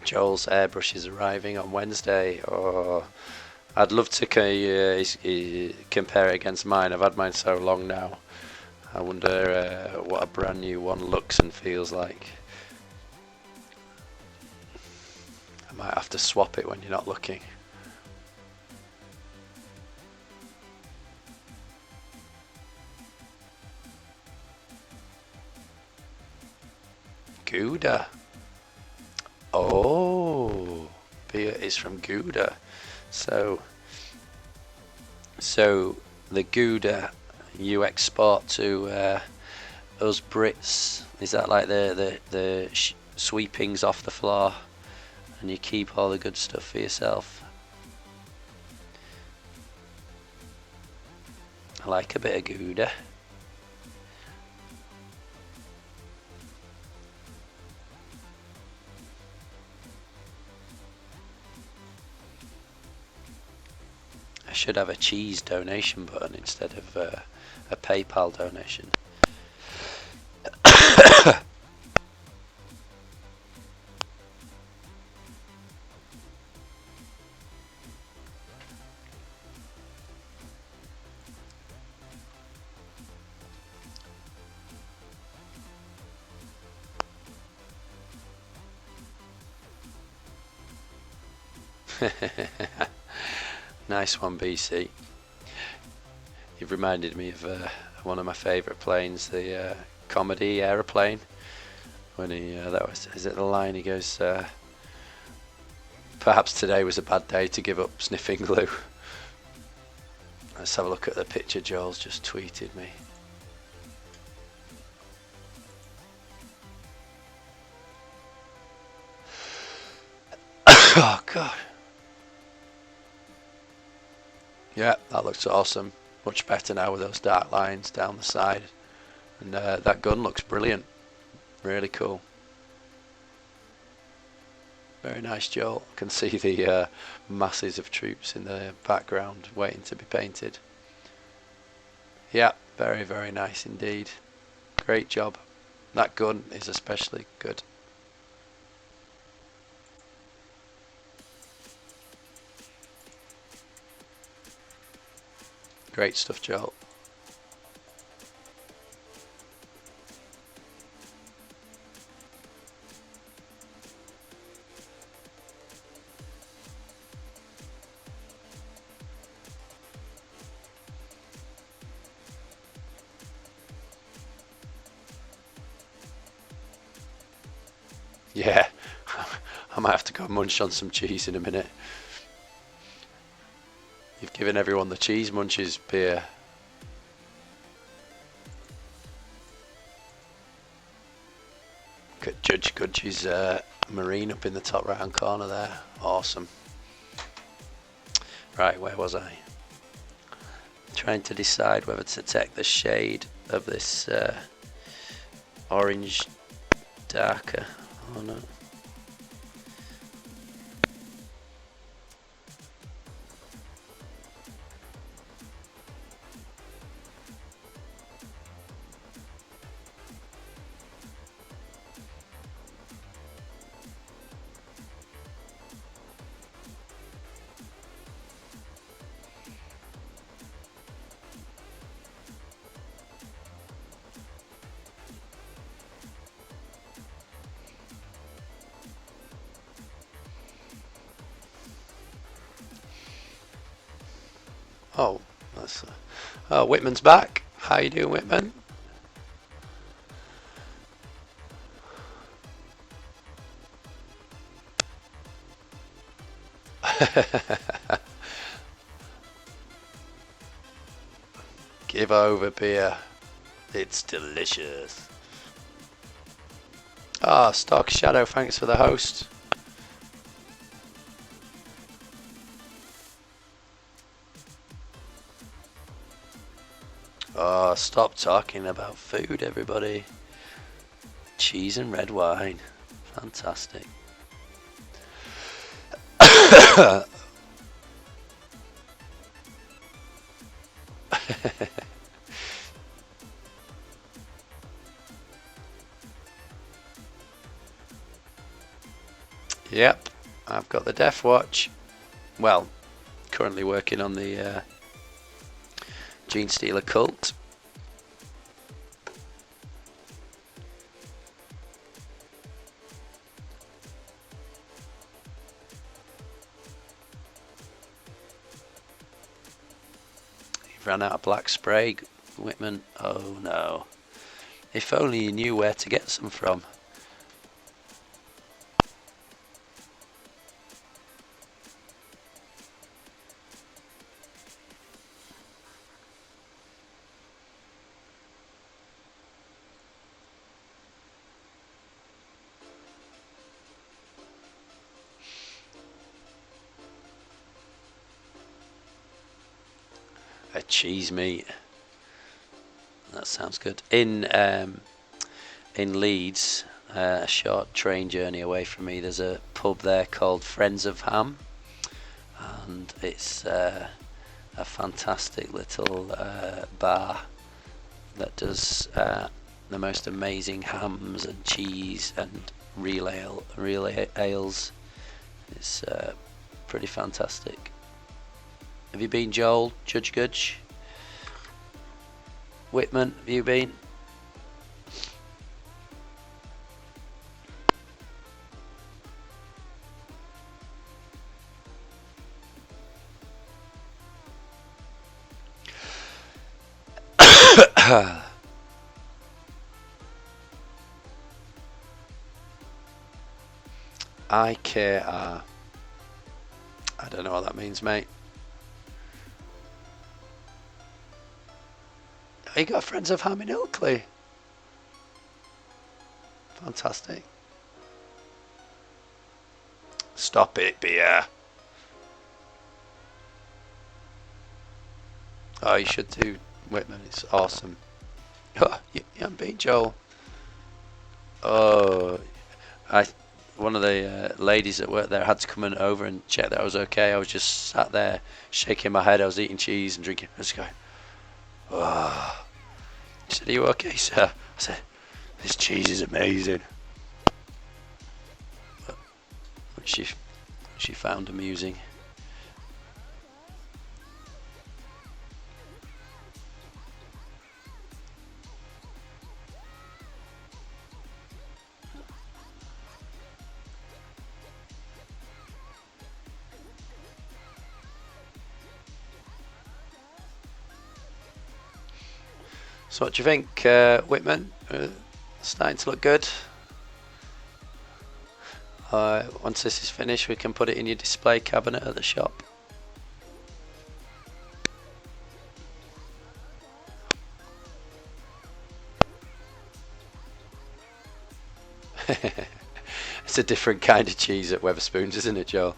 Joel's airbrush is arriving on Wednesday. Oh, I'd love to compare it against mine. I've had mine so long now. I wonder what a brand new one looks and feels like. I might have to swap it when you're not looking. Gouda. Oh, beer is from Gouda. So the Gouda you export to us Brits. Is that like the sweepings off the floor, and you keep all the good stuff for yourself? I like a bit of Gouda. I should have a cheese donation button instead of a PayPal donation. Nice one, BC. You've reminded me of one of my favourite planes, the comedy aeroplane. When he is it the line? He goes, "Perhaps today was a bad day to give up sniffing glue." Let's have a look at the picture Joel's just tweeted me. Oh god. Yeah, that looks awesome. Much better now with those dark lines down the side. And that gun looks brilliant. Really cool. Very nice, Joel. I can see the masses of troops in the background waiting to be painted. Yeah, very, very nice indeed. Great job. That gun is especially good. Great stuff, Joel. Yeah, I might have to go munch on some cheese in a minute. You've given everyone the cheese munches, Beer. Look at Judge Gudge's marine up in the top right hand corner there. Awesome. Right, where was I? Trying to decide whether to take the shade of this orange darker or not. Oh, that's. Oh, Whitman's back. How you doing, Whitman? Give over beer. It's delicious. Ah, Stock Shadow, thanks for the host. Oh, stop talking about food, everybody. Cheese and red wine. Fantastic. Yep, I've got the Death Watch. Well, currently working on the Gene Stealer Cult. He ran out of black spray, Whitman. Oh no. If only you knew where to get some from. A cheese meat. That sounds good. In Leeds, a short train journey away from me, there's a pub there called Friends of Ham, and it's a fantastic little bar that does the most amazing hams and cheese and real ales. It's pretty fantastic. Have you been, Joel? Judge Gudge? Whitman, have you been? IKR. I don't know what that means, mate. You got Friends of Ham in Ilkley? Fantastic. Stop it, beer. Oh, you should do, Whitman. It's awesome. Oh, you haven't been, Joel. Oh, one of the ladies that worked there had to come over and check that I was okay. I was just sat there shaking my head. I was eating cheese and drinking. I was going, oh. She said, "Are you okay, sir?" I said, "This cheese is amazing." But she found amusing. So what do you think, Whitman? Starting to look good. Once this is finished, we can put it in your display cabinet at the shop. It's a different kind of cheese at Wetherspoons, isn't it, Joe?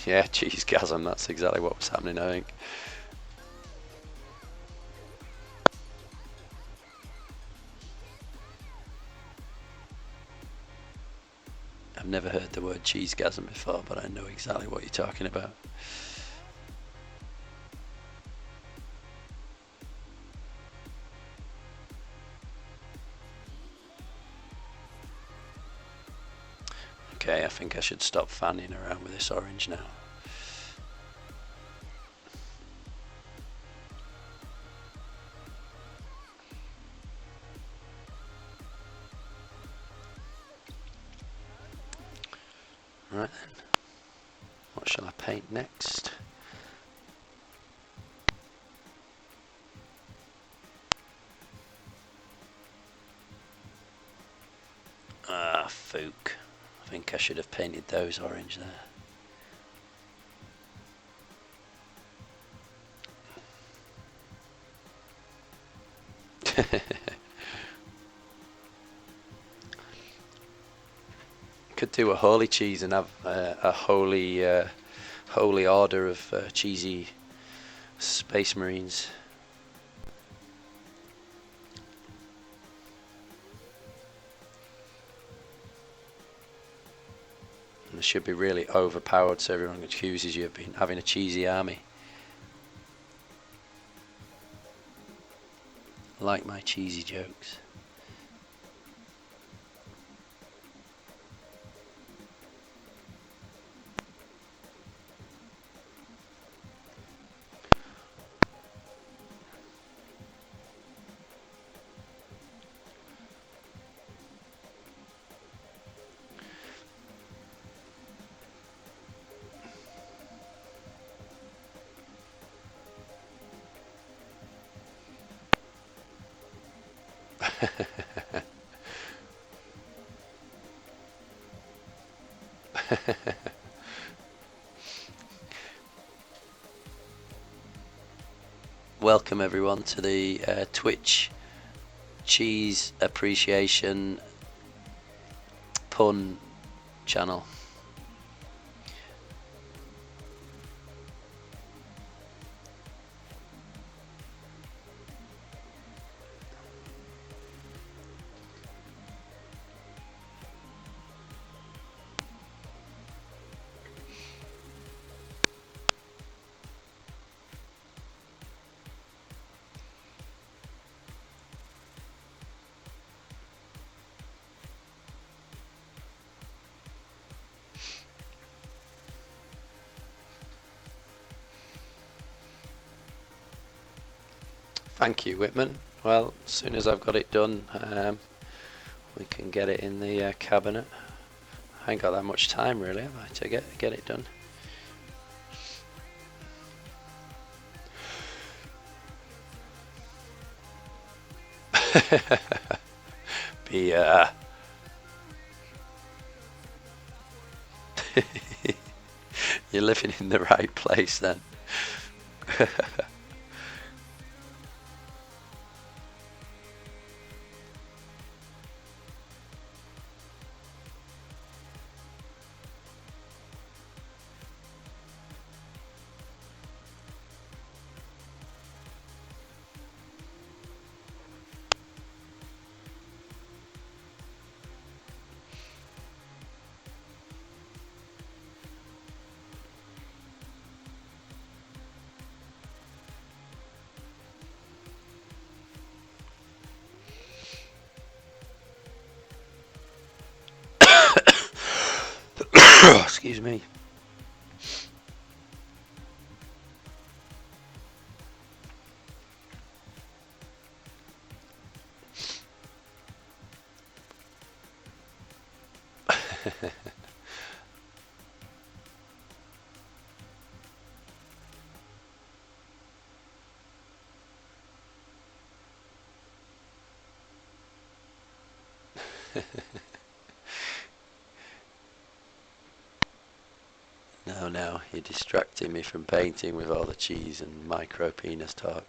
Yeah, cheesegasm, that's exactly what was happening, I think. I've never heard the word cheesegasm before, but I know exactly what you're talking about. Okay, I think I should stop fanning around with this orange now. Right then. paint next. Ah, fook. I think I should have painted those orange there. Could do a holy cheese and have a holy order of cheesy space marines. And it should be really overpowered so everyone accuses you of having a cheesy army. Like my cheesy jokes. Welcome everyone to the Twitch cheese appreciation pun channel. Thank you, Whitman. Well, as soon as I've got it done, we can get it in the cabinet. I ain't got that much time really, have I, to get it done. Beer. You're living in the right place then. Excuse me. No, you're distracting me from painting with all the cheese and micro penis talk.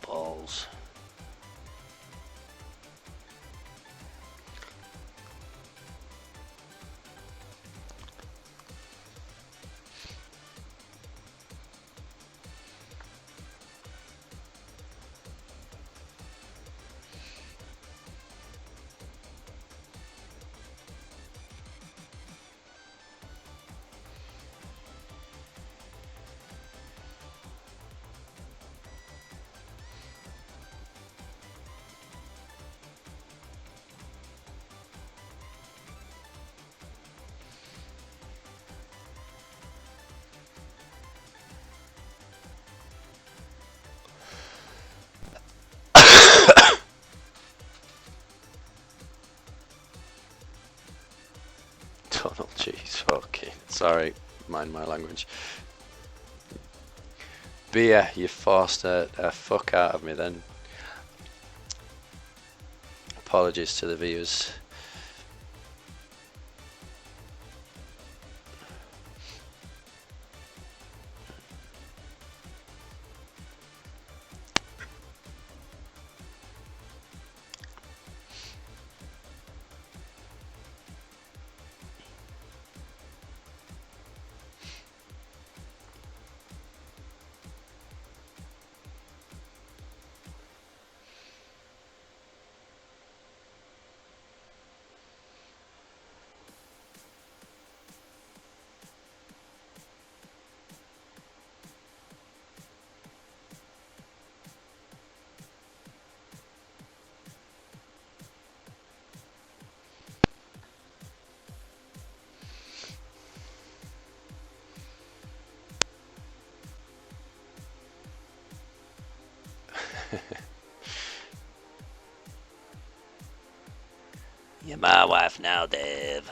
Balls. Donald cheese, okay. Sorry, mind my language. Beer, you forced a fuck out of me then. Apologies to the viewers. You're my wife now, Dave.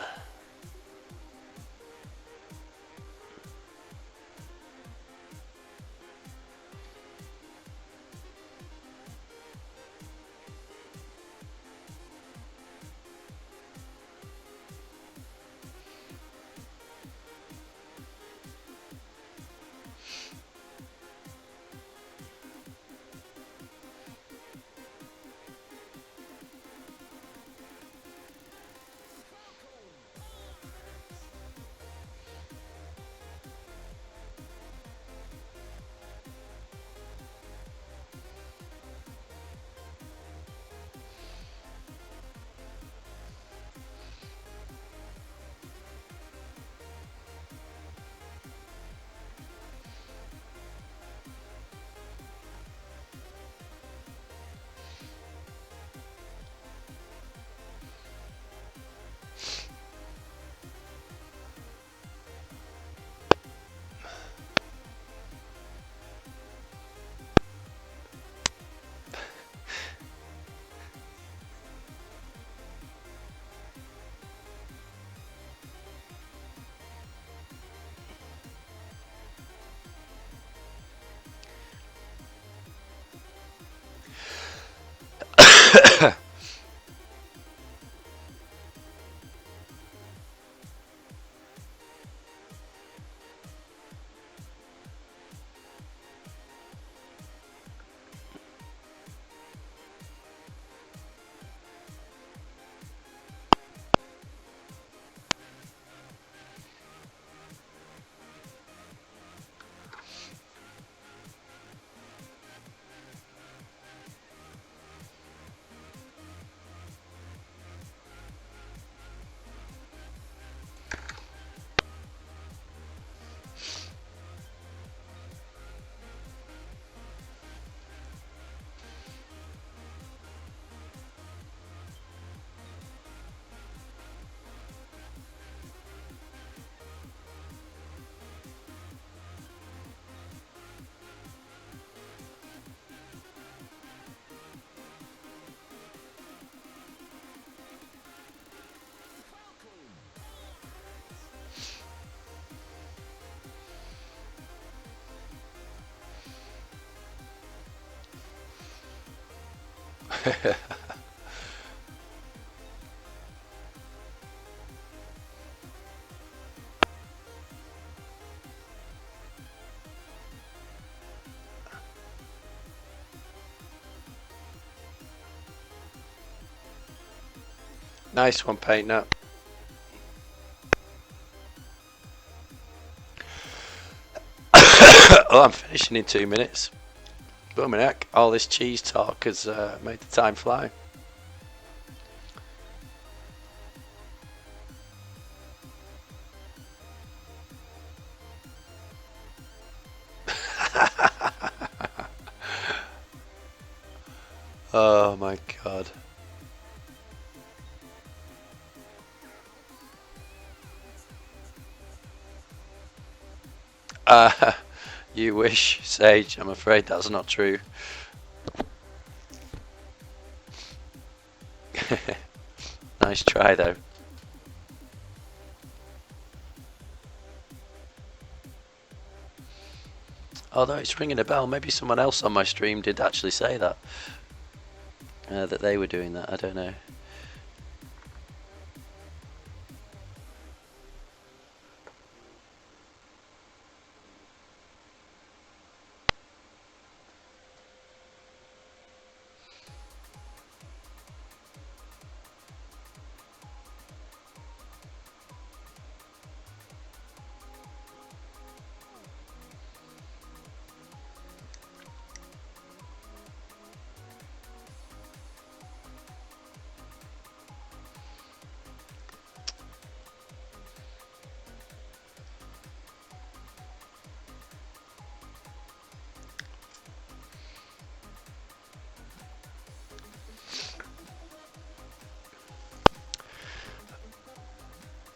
Nice one, Paint Nut. Oh, I'm finishing in 2 minutes. Blooming heck, all this cheese talk has made the time fly. Oh my god. You wish, Sage. I'm afraid that's not true. Nice try though. Although it's ringing a bell, maybe someone else on my stream did actually say that. That they were doing that, I don't know.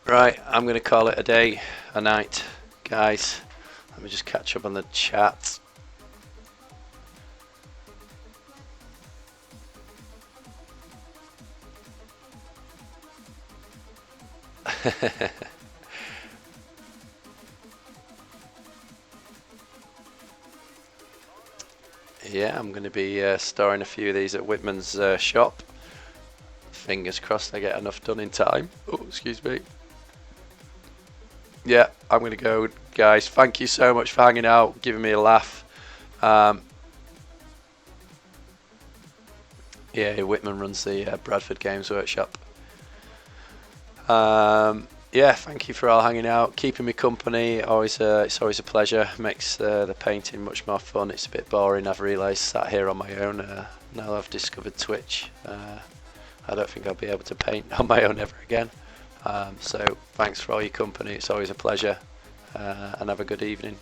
Right, I'm going to call it a day, a night, guys. Let me just catch up on the chat. Yeah, I'm going to be storing a few of these at Whitman's shop. Fingers crossed I get enough done in time. Oh, excuse me. Yeah, I'm going to go, guys. Thank you so much for hanging out, giving me a laugh. Yeah, Whitman runs the Bradford Games Workshop. Yeah, thank you for all hanging out, keeping me company. It's always a pleasure. Makes the painting much more fun. It's a bit boring, I've realised, sat here on my own. Now I've discovered Twitch. I don't think I'll be able to paint on my own ever again. So thanks for all your company. It's always a pleasure, and have a good evening.